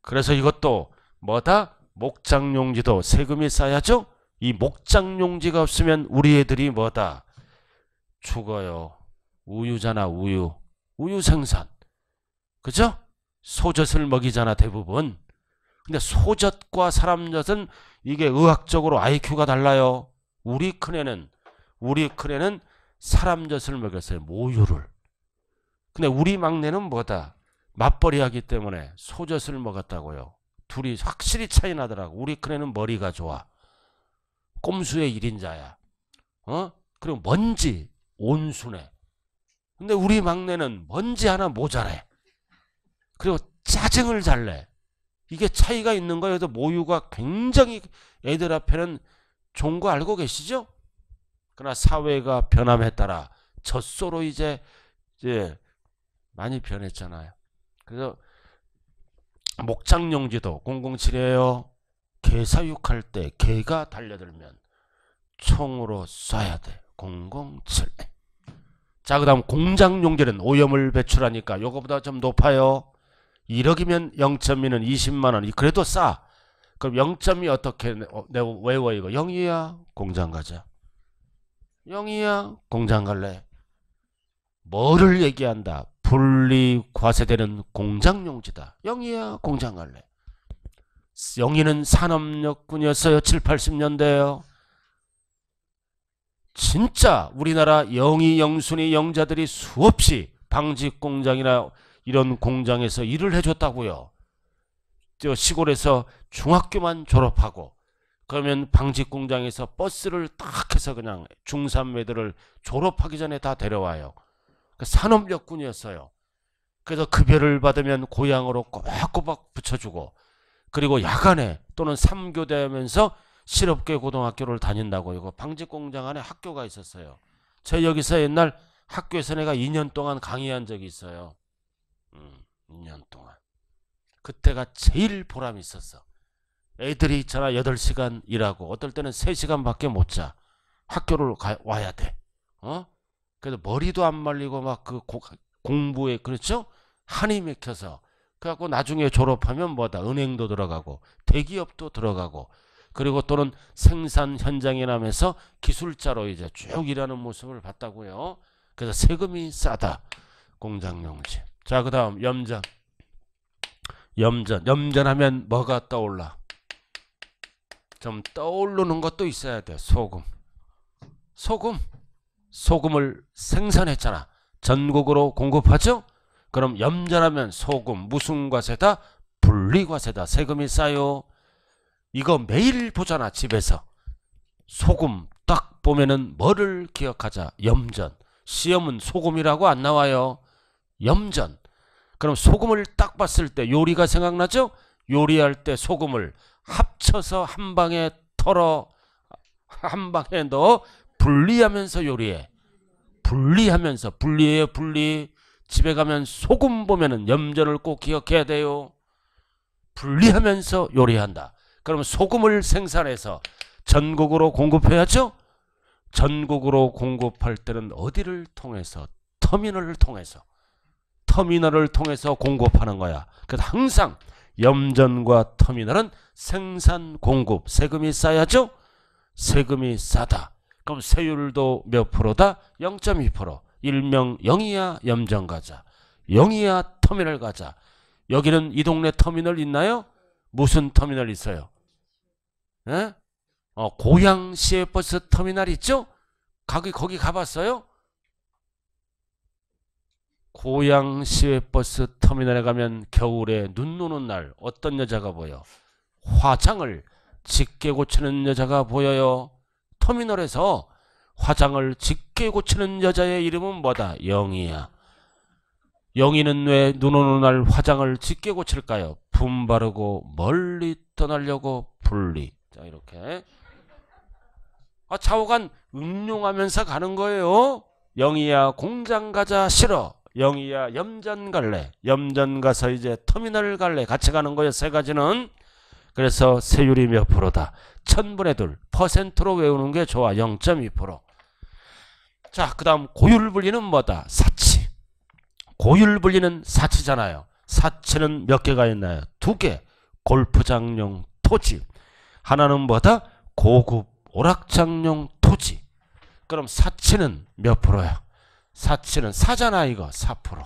그래서 이것도 뭐다? 목장용지도 세금이 싸야죠. 이 목장용지가 없으면 우리 애들이 뭐다? 죽어요. 우유잖아. 우유 생산. 그죠? 소젖을 먹이잖아 대부분. 근데 소젖과 사람젖은 이게 의학적으로 IQ가 달라요. 우리 큰애는 사람젖을 먹였어요. 모유를. 근데 우리 막내는 뭐다? 맞벌이 하기 때문에 소젖을 먹었다고요. 둘이 확실히 차이 나더라고. 우리 큰애는 머리가 좋아. 꼼수의 1인자야. 그리고 먼지 온순해. 근데 우리 막내는 먼지 하나 모자래. 그리고 짜증을 잘 내. 이게 차이가 있는 거예요. 그래서 모유가 굉장히 애들 앞에는 좋은 거 알고 계시죠? 그러나 사회가 변함에 따라 젖소로 이제 많이 변했잖아요. 그래서 목장용지도 007이에요. 개사육할 때 개가 달려들면 총으로 쏴야 돼. 007. 자, 그 다음 공장용지는 오염을 배출하니까 요거보다 좀 높아요. 1억이면 0.2는 20만원. 그래도 싸. 그럼 0.2 어떻게 내가 외워 이거. 0이야 공장 가자. 0이야 공장 갈래. 뭐를 얘기한다? 분리 과세되는 공장용지다. 0이야 공장 갈래. 0이는 산업역군이었어요. 7, 80년대에요. 진짜 우리나라 영희, 영순이, 영자들이 수없이 방직공장이나 이런 공장에서 일을 해줬다고요. 저 시골에서 중학교만 졸업하고 그러면 방직공장에서 버스를 딱 해서 그냥 중3 애들을 졸업하기 전에 다 데려와요. 산업역군이었어요. 그래서 급여를 받으면 고향으로 꼬박꼬박 붙여주고 그리고 야간에 또는 3교대 하면서 실업계 고등학교를 다닌다고. 이거 방직공장 안에 학교가 있었어요. 저 여기서 옛날 학교에서 내가 2년 동안 강의한 적이 있어요. 2년 동안. 그때가 제일 보람이 있었어. 애들이 있잖아. 8시간 일하고 어떨 때는 3시간밖에 못 자. 학교를 와야 돼. 그래서 머리도 안 말리고 막 그 공부에 그렇죠? 한이 맥혀서 그래갖고 나중에 졸업하면 뭐다 은행도 들어가고 대기업도 들어가고 그리고 또는 생산 현장에 나면서 기술자로 이제 쭉 일하는 모습을 봤다고요. 그래서 세금이 싸다. 공장용지. 자, 그 다음 염전. 염전하면 뭐가 떠올라? 좀 떠오르는 것도 있어야 돼. 소금을 생산했잖아. 전국으로 공급하죠? 그럼 염전하면 소금 무슨 과세다? 분리과세다. 세금이 싸요. 이거 매일 보잖아. 집에서 소금 딱 보면은 뭐를 기억하자? 염전. 시험은 소금이라고 안 나와요. 염전. 그럼 소금을 딱 봤을 때 요리가 생각나죠? 요리할 때 소금을 합쳐서 한 방에 털어 한 방에 넣어 분리하면서 요리해. 분리해요. 분리. 집에 가면 소금 보면은 염전을 꼭 기억해야 돼요. 분리하면서 요리한다. 그럼 소금을 생산해서 전국으로 공급해야죠. 전국으로 공급할 때는 어디를 통해서? 터미널을 통해서 공급하는 거야. 그래서 항상 염전과 터미널은 생산 공급 세금이 싸야죠. 세금이 싸다. 그럼 세율도 몇 프로다? 0.2%. 일명 영이야 염전 가자. 영이야 터미널 가자. 여기는 이 동네 터미널 있나요? 무슨 터미널 있어요? 예? 고양시의 버스 터미널 있죠? 거기 가봤어요? 고양시의 버스 터미널에 가면 겨울에 눈 오는 날 어떤 여자가 보여? 화장을 짙게 고치는 여자가 보여요. 터미널에서 화장을 짙게 고치는 여자의 이름은 뭐다? 영희야. 영희는 왜 눈 오는 날 화장을 짙게 고칠까요? 분 바르고 멀리 떠나려고 분리. 자, 이렇게 좌우간 응용하면서 가는 거예요. 영희야 공장 가자. 싫어. 영희야 염전 갈래. 염전 가서 이제 터미널 갈래. 같이 가는 거예요. 세 가지는. 그래서 세율이 몇 프로다? 1000분의 2 퍼센트로 외우는 게 좋아. 0.2%. 자, 그 다음 고율분리는 뭐다? 사치. 고율분리는 사치잖아요. 사치는 몇 개가 있나요? 2개. 골프장용 토지. 하나는 뭐다? 고급 오락장용 토지. 그럼 사치는 몇 프로야? 사치는 사잖아. 이거 4%.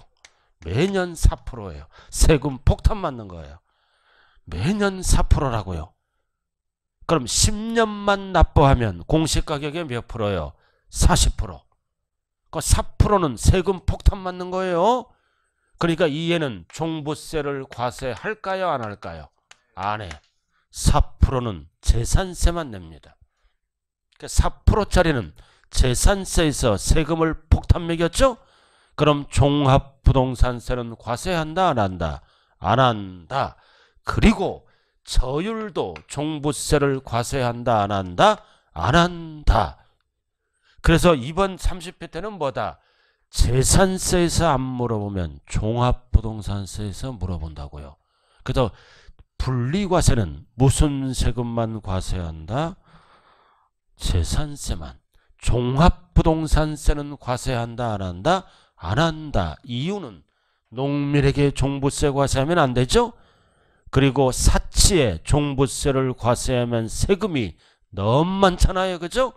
매년 4%예요. 세금 폭탄 맞는 거예요. 매년 4%라고요. 그럼 10년만 납부하면 공시가격의 몇 프로요? 40%. 그 4%는 세금 폭탄 맞는 거예요. 그러니까 이해는 종부세를 과세할까요? 안 할까요? 안 해. 4%는 재산세만 냅니다. 4%짜리는 재산세에서 세금을 폭탄 매겼죠? 그럼 종합부동산세는 과세한다? 안 한다? 안 한다. 그리고 저율도 종부세를 과세한다? 안 한다? 안 한다. 그래서 이번 30회 때는 뭐다? 재산세에서 안 물어보면 종합부동산세에서 물어본다고요. 그래서 분리과세는 무슨 세금만 과세한다? 재산세만. 종합부동산세는 과세한다? 안 한다? 안 한다. 이유는 농민에게 종부세 과세하면 안 되죠? 그리고 사치에 종부세를 과세하면 세금이 너무 많잖아요. 그죠?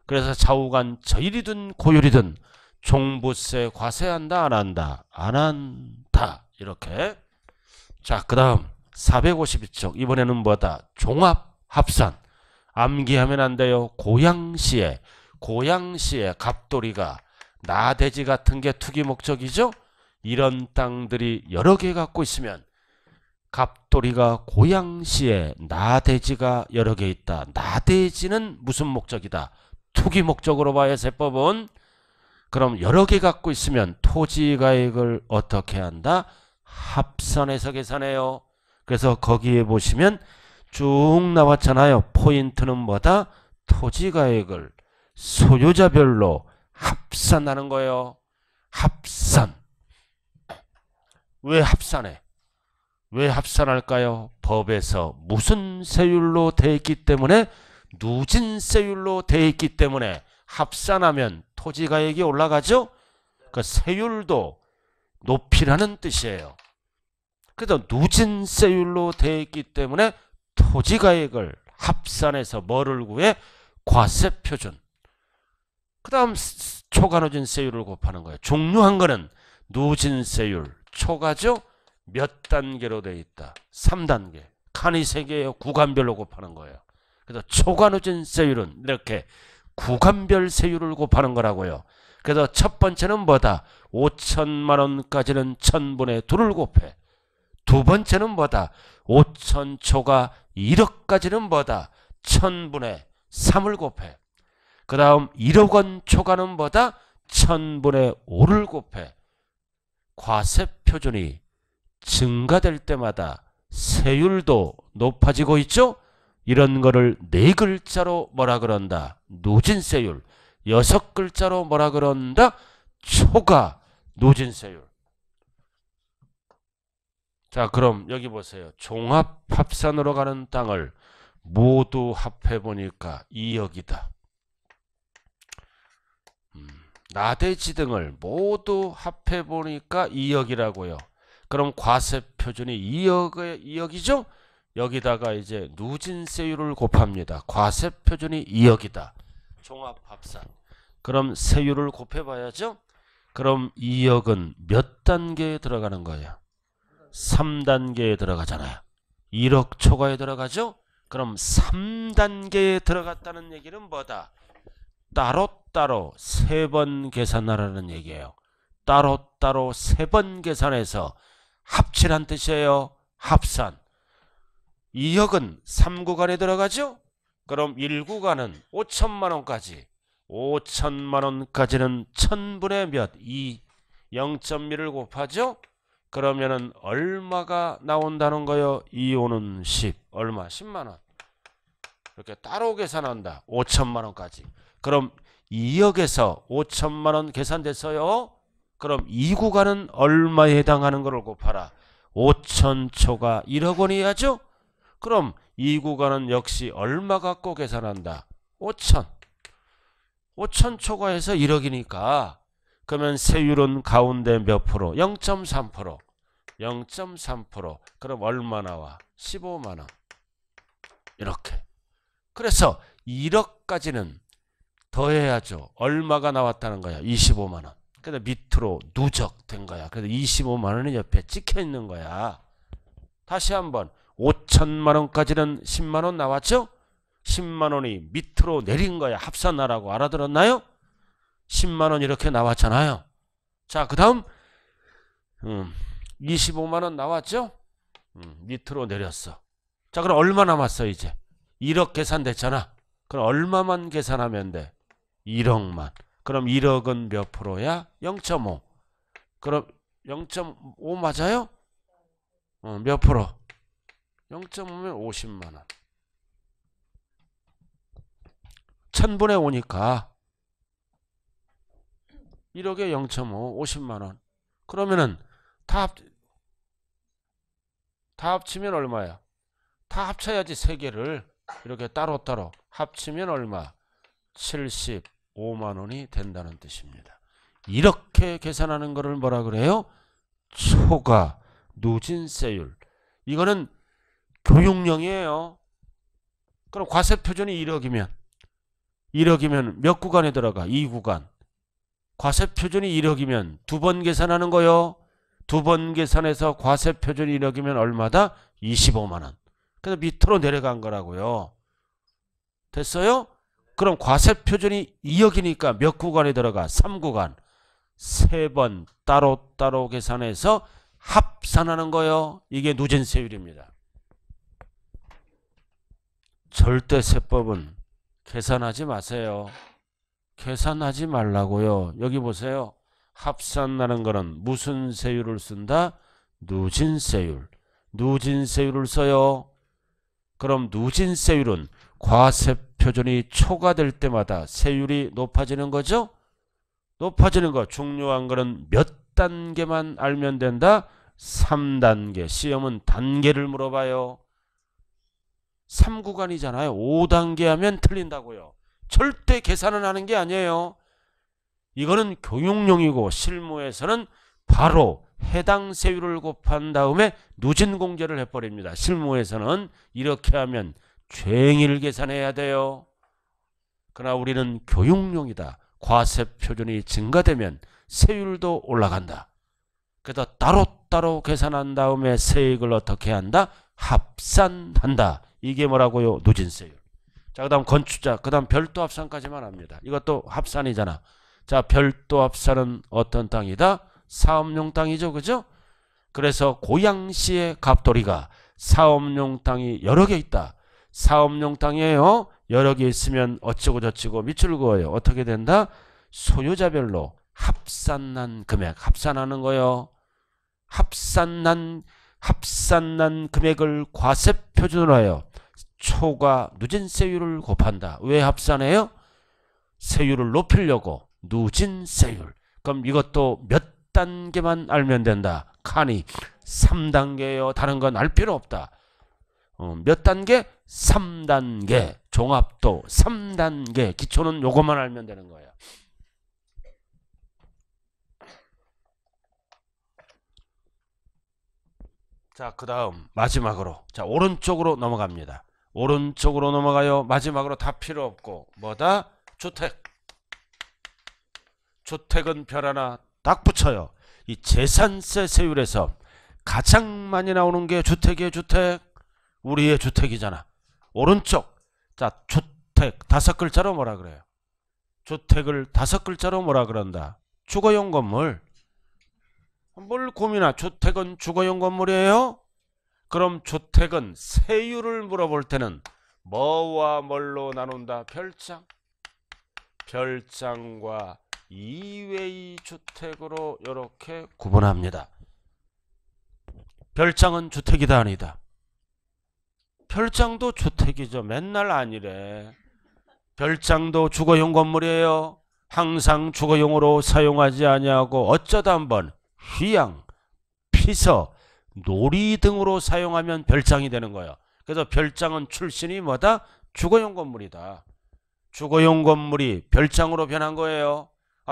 그래서 좌우간 저율이든 고율이든 종부세 과세한다? 안 한다? 안 한다. 이렇게. 자, 그 다음 452쪽. 이번에는 뭐다? 종합합산. 암기하면 안 돼요. 고양시에 갑돌이가 나대지 같은 게 투기 목적이죠. 이런 땅들이 여러 개 갖고 있으면 갑돌이가 고양시에 나대지가 여러 개 있다. 나대지는 무슨 목적이다? 투기 목적으로 봐야 세법은. 그럼 여러 개 갖고 있으면 토지가액을 어떻게 한다? 합산해서 계산해요. 그래서 거기에 보시면 쭉 나왔잖아요. 포인트는 뭐다? 토지가액을 소유자별로 합산하는 거예요. 합산. 왜 합산해? 왜 합산할까요? 법에서 무슨 세율로 되어 있기 때문에 누진세율로 되어 있기 때문에 합산하면 토지가액이 올라가죠? 그 세율도 높이라는 뜻이에요. 그래서 누진세율로 되어 있기 때문에 토지가액을 합산해서 뭐를 구해? 과세표준. 그 다음 초과누진세율을 곱하는 거예요. 중요한 거는 누진세율, 초과죠? 몇 단계로 되어 있다? 3단계. 칸이 3개예요. 구간별로 곱하는 거예요. 그래서 초과누진세율은 이렇게 구간별 세율을 곱하는 거라고요. 그래서 첫 번째는 뭐다? 5천만 원까지는 1000분의 2를 곱해. 두 번째는 뭐다? 5천 초과 1억까지는 뭐다? 1000분의 3을 곱해. 그 다음 1억 원 초과는 뭐다? 1000분의 5를 곱해. 과세표준이 증가될 때마다 세율도 높아지고 있죠? 이런 거를 4글자로 뭐라 그런다? 누진세율. 6글자로 뭐라 그런다? 초과 누진세율. 자, 그럼 여기 보세요. 종합합산으로 가는 땅을 모두 합해보니까 2억이다. 나대지 등을 모두 합해보니까 2억이라고요. 그럼 과세표준이 2억이죠? 여기다가 이제 누진세율을 곱합니다. 과세표준이 2억이다. 종합합산. 그럼 세율을 곱해봐야죠? 그럼 2억은 몇 단계에 들어가는 거예요? 3단계에 들어가잖아요. 1억 초과에 들어가죠? 그럼 3단계에 들어갔다는 얘기는 뭐다? 따로따로 3번 계산하라는 얘기예요. 따로따로 3번 계산해서 합치란 뜻이에요. 합산. 2억은 3구간에 들어가죠? 그럼 1구간은 5천만 원까지. 5천만 원까지는 1000분의 몇? 2. 0.1을 곱하죠? 그러면은 얼마가 나온다는 거요? 2호는 10. 얼마? 10만 원. 이렇게 따로 계산한다. 5천만 원까지. 그럼 2억에서 5천만 원 계산됐어요? 그럼 2구간은 얼마에 해당하는 거를 곱하라. 5천 초가 1억 원이야죠? 그럼 2구간은 역시 얼마 갖고 계산한다? 5천. 5천 초과해서 1억이니까 그러면 세율은 가운데 몇 프로? 0.3%. 0.3%. 그럼 얼마 나와? 15만 원. 이렇게. 그래서 1억까지는 더해야죠. 얼마가 나왔다는 거야? 25만 원. 그래서 밑으로 누적된 거야. 그래서 25만 원이 옆에 찍혀 있는 거야. 다시 한번 5천만 원까지는 10만 원 나왔죠? 10만 원이 밑으로 내린 거야. 합산하라고. 알아들었나요? 10만 원 이렇게 나왔잖아요. 자, 그 다음 25만 원 나왔죠? 밑으로 내렸어. 자, 그럼 얼마 남았어 이제? 1억 계산됐잖아. 그럼 얼마만 계산하면 돼? 1억만. 그럼 1억은 몇 프로야? 0.5. 그럼 0.5 맞아요? 몇 프로? 0.5면 50만 원. 1000분의 5니까 1억에 0.5, 50만 원. 그러면은 다 합치면 얼마야? 다 합쳐야지 세 개를 이렇게 따로따로 합치면 얼마? 75만 원이 된다는 뜻입니다. 이렇게 계산하는 거를 뭐라 그래요? 초과 누진세율. 이거는 교육용이에요. 그럼 과세표준이 1억이면 몇 구간에 들어가? 2구간. 과세표준이 1억이면 두 번 계산하는 거요. 두 번 계산해서 과세표준이 1억이면 얼마다? 25만 원. 그래서 밑으로 내려간 거라고요. 됐어요? 그럼 과세표준이 2억이니까 몇 구간에 들어가? 3구간. 세 번 따로따로 계산해서 합산하는 거요. 이게 누진세율입니다. 절대세법은 계산하지 마세요. 계산하지 말라고요. 여기 보세요. 합산하는 거는 무슨 세율을 쓴다? 누진세율. 누진세율을 써요. 그럼 누진세율은 과세표준이 초과될 때마다 세율이 높아지는 거죠? 높아지는 거 중요한 거는 몇 단계만 알면 된다? 3단계. 시험은 단계를 물어봐요. 3구간이잖아요. 5단계 하면 틀린다고요. 절대 계산은 하는 게 아니에요. 이거는 교육용이고 실무에서는 바로 해당 세율을 곱한 다음에 누진공제를 해버립니다. 실무에서는 이렇게 하면 쟁일 계산해야 돼요. 그러나 우리는 교육용이다. 과세표준이 증가되면 세율도 올라간다. 그래서 따로따로 계산한 다음에 세액을 어떻게 한다? 합산한다. 이게 뭐라고요? 누진세율. 자, 그 다음 건축자, 그 다음 별도 합산까지만 합니다. 이것도 합산이잖아. 자, 별도 합산은 어떤 땅이다? 사업용 땅이죠. 그죠? 그래서 고양시의 갑돌이가 사업용 땅이 여러 개 있다. 사업용 땅이에요. 여러 개 있으면 어쩌고 저쩌고 밑줄 그어요. 어떻게 된다? 소유자별로 합산난 금액, 합산하는 거요. 합산난 금액을 과세표준으로 하여 초과 누진세율을 곱한다. 왜 합산해요? 세율을 높이려고. 누진세율. 그럼 이것도 몇 단계만 알면 된다. 칸이 3단계예요. 다른 건 알 필요 없다. 몇 단계? 3단계. 종합도 3단계. 기초는 요것만 알면 되는 거야. 자, 그 다음 마지막으로, 자, 오른쪽으로 넘어갑니다. 오른쪽으로 넘어가요. 마지막으로 다 필요 없고 뭐다? 주택. 주택은 별 하나 딱 붙여요. 이 재산세 세율에서 가장 많이 나오는 게 주택이에요. 주택. 우리의 주택이잖아. 오른쪽. 자, 주택 5글자로 뭐라 그래요? 주택을 5글자로 뭐라 그런다? 주거용 건물. 뭘 고민하? 주택은 주거용 건물이에요? 그럼 주택은 세율을 물어볼 때는 뭐와 뭘로 나눈다? 별장. 별장과 이외의 주택으로 이렇게 구분합니다. 별장은 주택이다 아니다? 별장도 주택이죠. 맨날 아니래. 별장도 주거용 건물이에요. 항상 주거용으로 사용하지 아니하고 어쩌다 한번 휴양, 피서, 놀이 등으로 사용하면 별장이 되는 거예요. 그래서 별장은 출신이 뭐다? 주거용 건물이다. 주거용 건물이 별장으로 변한 거예요.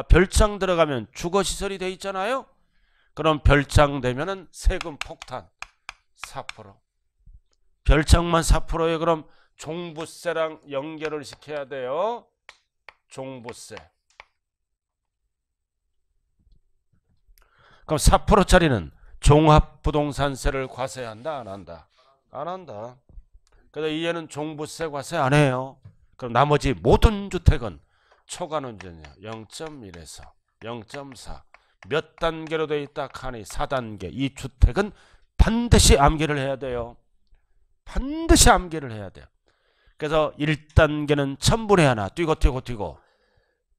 별장 들어가면 주거시설이 돼 있잖아요. 그럼 별장 되면은 세금 폭탄 4%. 별장만 4%에 그럼 종부세랑 연결을 시켜야 돼요. 종부세. 그럼 4%짜리는 종합부동산세를 과세한다 안 한다? 안 한다. 그래서 이해는 종부세 과세 안 해요. 그럼 나머지 모든 주택은 초과누진이야. 0.1에서 0.4. 몇 단계로 되어 있다? 칸이 4단계. 이 주택은 반드시 암기를 해야 돼요. 반드시 암기를 해야 돼요. 그래서 1단계는 1000분의 1. 뛰고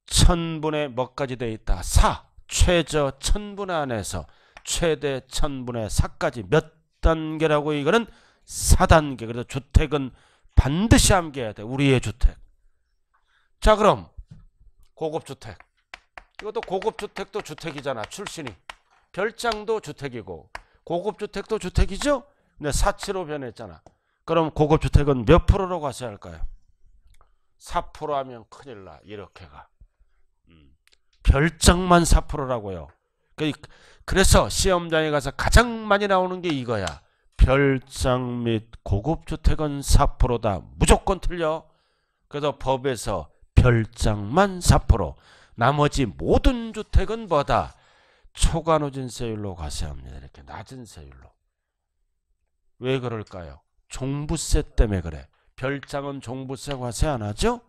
1000분의 뭐까지 되어 있다? 4. 최저 1000분의 안에서 최대 1000분의 4까지 몇 단계라고? 이거는 4단계. 그래서 주택은 반드시 암기해야 돼. 우리의 주택. 자, 그럼 고급주택. 이것도 고급주택도 주택이잖아. 출신이. 별장도 주택이고 고급주택도 주택이죠. 근데 사치로 변했잖아. 그럼 고급주택은 몇 프로로 과세할까요? 4% 하면 큰일 나. 이렇게 가. 별장만 4%라고요. 그래서 시험장에 가서 가장 많이 나오는 게 이거야. 별장 및 고급주택은 4%다. 무조건 틀려. 그래서 법에서 별장만 4%. 나머지 모든 주택은 뭐다? 초과누진세율로 과세합니다. 이렇게 낮은 세율로. 왜 그럴까요? 종부세 때문에 그래. 별장은 종부세 과세 안 하죠?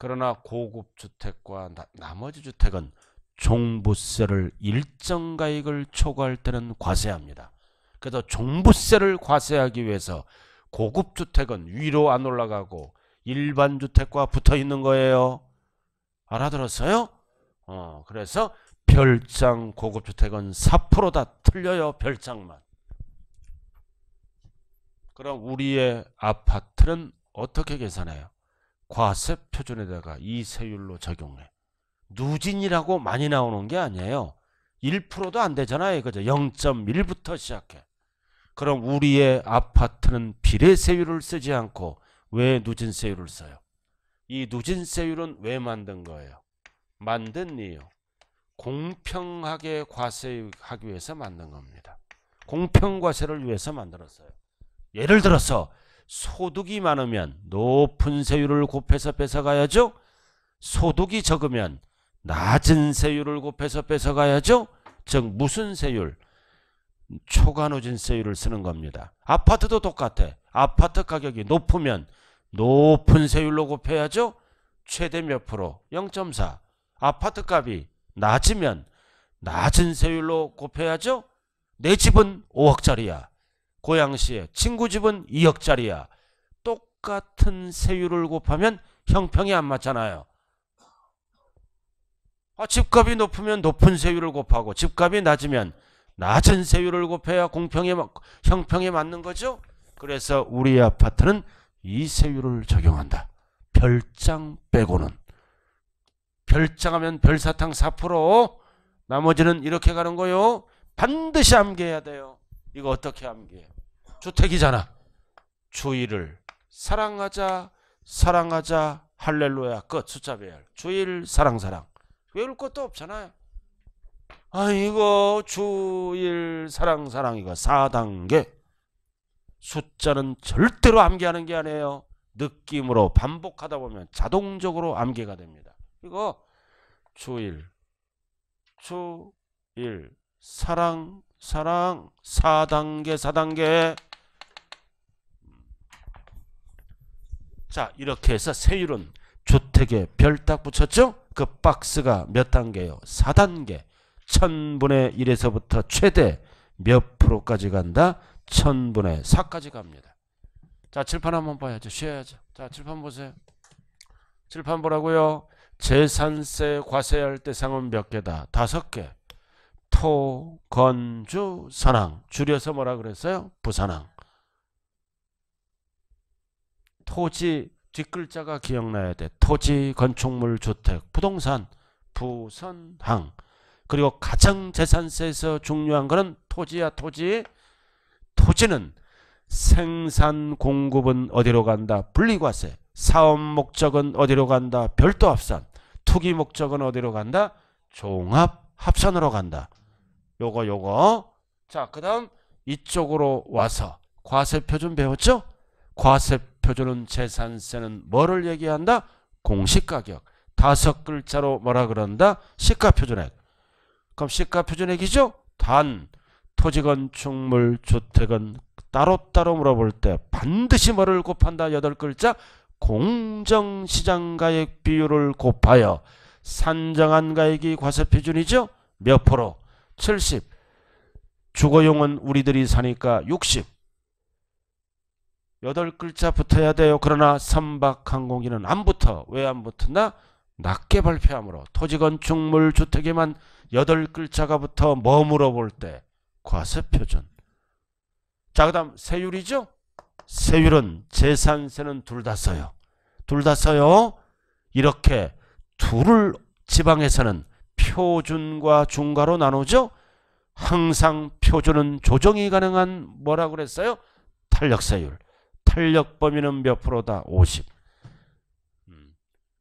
그러나 고급주택과 나머지 주택은 종부세를 일정 가액을 초과할 때는 과세합니다. 그래서 종부세를 과세하기 위해서 고급주택은 위로 안 올라가고 일반 주택과 붙어 있는 거예요. 알아들었어요? 그래서 별장 고급주택은 4%다. 틀려요. 별장만. 그럼 우리의 아파트는 어떻게 계산해요? 과세 표준에다가 이 세율로 적용해. 누진이라고 많이 나오는 게 아니에요. 1%도 안 되잖아요. 그죠? 0.1부터 시작해. 그럼 우리의 아파트는 비례세율을 쓰지 않고 왜 누진세율을 써요? 이 누진세율은 왜 만든 거예요? 만든 이유. 공평하게 과세하기 위해서 만든 겁니다. 공평과세를 위해서 만들었어요. 예를 들어서 소득이 많으면 높은 세율을 곱해서 뺏어가야죠. 소득이 적으면 낮은 세율을 곱해서 뺏어가야죠. 즉 무슨 세율? 초과누진세율을 쓰는 겁니다. 아파트도 똑같아. 아파트 가격이 높으면 높은 세율로 곱해야죠. 최대 몇 프로? 0.4. 아파트 값이 낮으면 낮은 세율로 곱해야죠. 내 집은 5억짜리야. 고양시에 친구 집은 2억짜리야. 똑같은 세율을 곱하면 형평이 안 맞잖아요. 집값이 높으면 높은 세율을 곱하고 집값이 낮으면 낮은 세율을 곱해야 형평에 맞는 거죠. 그래서 우리 아파트는 이 세율을 적용한다. 별장 빼고는. 별장하면 별사탕 4%, 나머지는 이렇게 가는 거요. 반드시 암기해야 돼요. 이거 어떻게 암기해? 주택이잖아. 주의를 사랑하자, 사랑하자, 할렐루야, 끝. 숫자 배열. 주일, 사랑. 외울 것도 없잖아요. 이거 주일, 사랑 이거 4단계. 숫자는 절대로 암기하는 게 아니에요. 느낌으로 반복하다 보면 자동적으로 암기가 됩니다. 이거 주일, 사랑 4단계. 자, 이렇게 해서 세율은 주택에 별 딱 붙였죠? 그 박스가 몇 단계요? 4단계. 1000분의 1에서부터 최대 몇 프로까지 간다? 1000분의 4까지 갑니다. 자, 칠판 한번 봐야죠. 쉬어야죠. 자, 칠판 보세요. 칠판 보라고요. 재산세 과세할 대상은 몇 개다? 5개. 토, 건, 주, 산항. 줄여서 뭐라 그랬어요? 부산항. 토지 뒷글자가 기억나야 돼. 토지, 건축물, 주택, 부동산, 부선항. 그리고 가장 재산세에서 중요한 거는 토지야, 토지. 토지는 생산 공급은 어디로 간다? 분리과세. 사업 목적은 어디로 간다? 별도 합산. 투기 목적은 어디로 간다? 종합 합산으로 간다. 요거. 자, 그 다음 이쪽으로 와서 과세표준 배웠죠? 과세표준은 재산세는 뭐를 얘기한다? 공시가격. 5글자로 뭐라 그런다? 시가표준액. 그럼 시가표준액이죠? 단 토지 건축물 주택은 따로따로 물어볼 때 반드시 뭐를 곱한다? 8글자 공정시장가액 비율을 곱하여 산정한 가액이 과세표준이죠? 몇 프로? 70. 주거용은 우리들이 사니까 60. 8글자 붙어야 돼요. 그러나 선박항공기는 안 붙어. 왜 안 붙나? 낮게 발표하므로. 토지 건축물 주택에만 8글자가 붙어 뭐 물어볼 때? 과세표준. 자, 그 다음 세율이죠? 세율은 재산세는 둘 다 써요. 둘 다 써요. 이렇게 둘을 지방에서는 표준과 중과로 나누죠. 항상 표준은 조정이 가능한 뭐라고 그랬어요? 탄력세율. 탄력 범위는 몇 프로다? 50.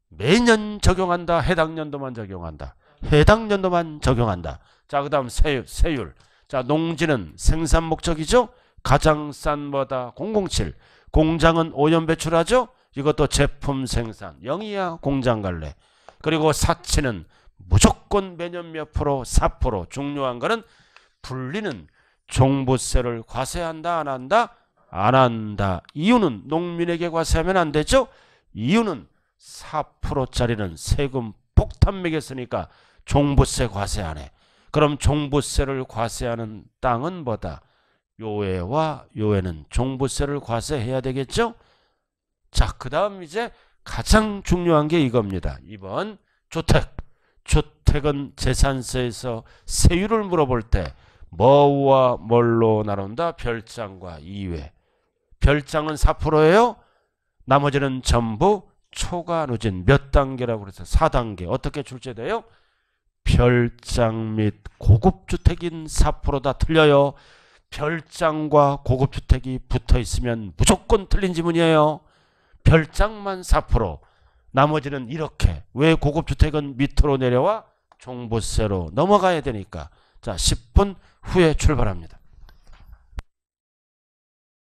매년 적용한다? 해당 연도만 적용한다? 해당 연도만 적용한다. 자, 그 다음 세율. 자, 농지는 생산 목적이죠? 가장 싼 뭐다? 007. 공장은 오염 배출하죠? 이것도 제품 생산. 0이야 공장 갈래. 그리고 사치는 무조건 매년 몇 프로? 4%. 중요한 거는 분리는 종부세를 과세한다 안 한다? 안 한다. 이유는 농민에게 과세하면 안 되죠? 이유는 4%짜리는 세금 폭탄 매겼으니까 종부세 과세 안 해. 그럼 종부세를 과세하는 땅은 뭐다? 요해와 요해는 종부세를 과세해야 되겠죠? 자, 그 다음 이제 가장 중요한 게 이겁니다. 2번 주택. 주택은 재산세에서 세율을 물어볼 때 뭐와 뭘로 나눈다? 별장과 이외. 별장은 4%예요. 나머지는 전부 초과누진 몇 단계라고 그래서 4단계. 어떻게 출제돼요? 별장 및 고급주택인 4%다 틀려요. 별장과 고급주택이 붙어 있으면 무조건 틀린 지문이에요. 별장만 4%, 나머지는 이렇게. 왜 고급주택은 밑으로 내려와? 종부세로 넘어가야 되니까. 자, 10분 후에 출발합니다.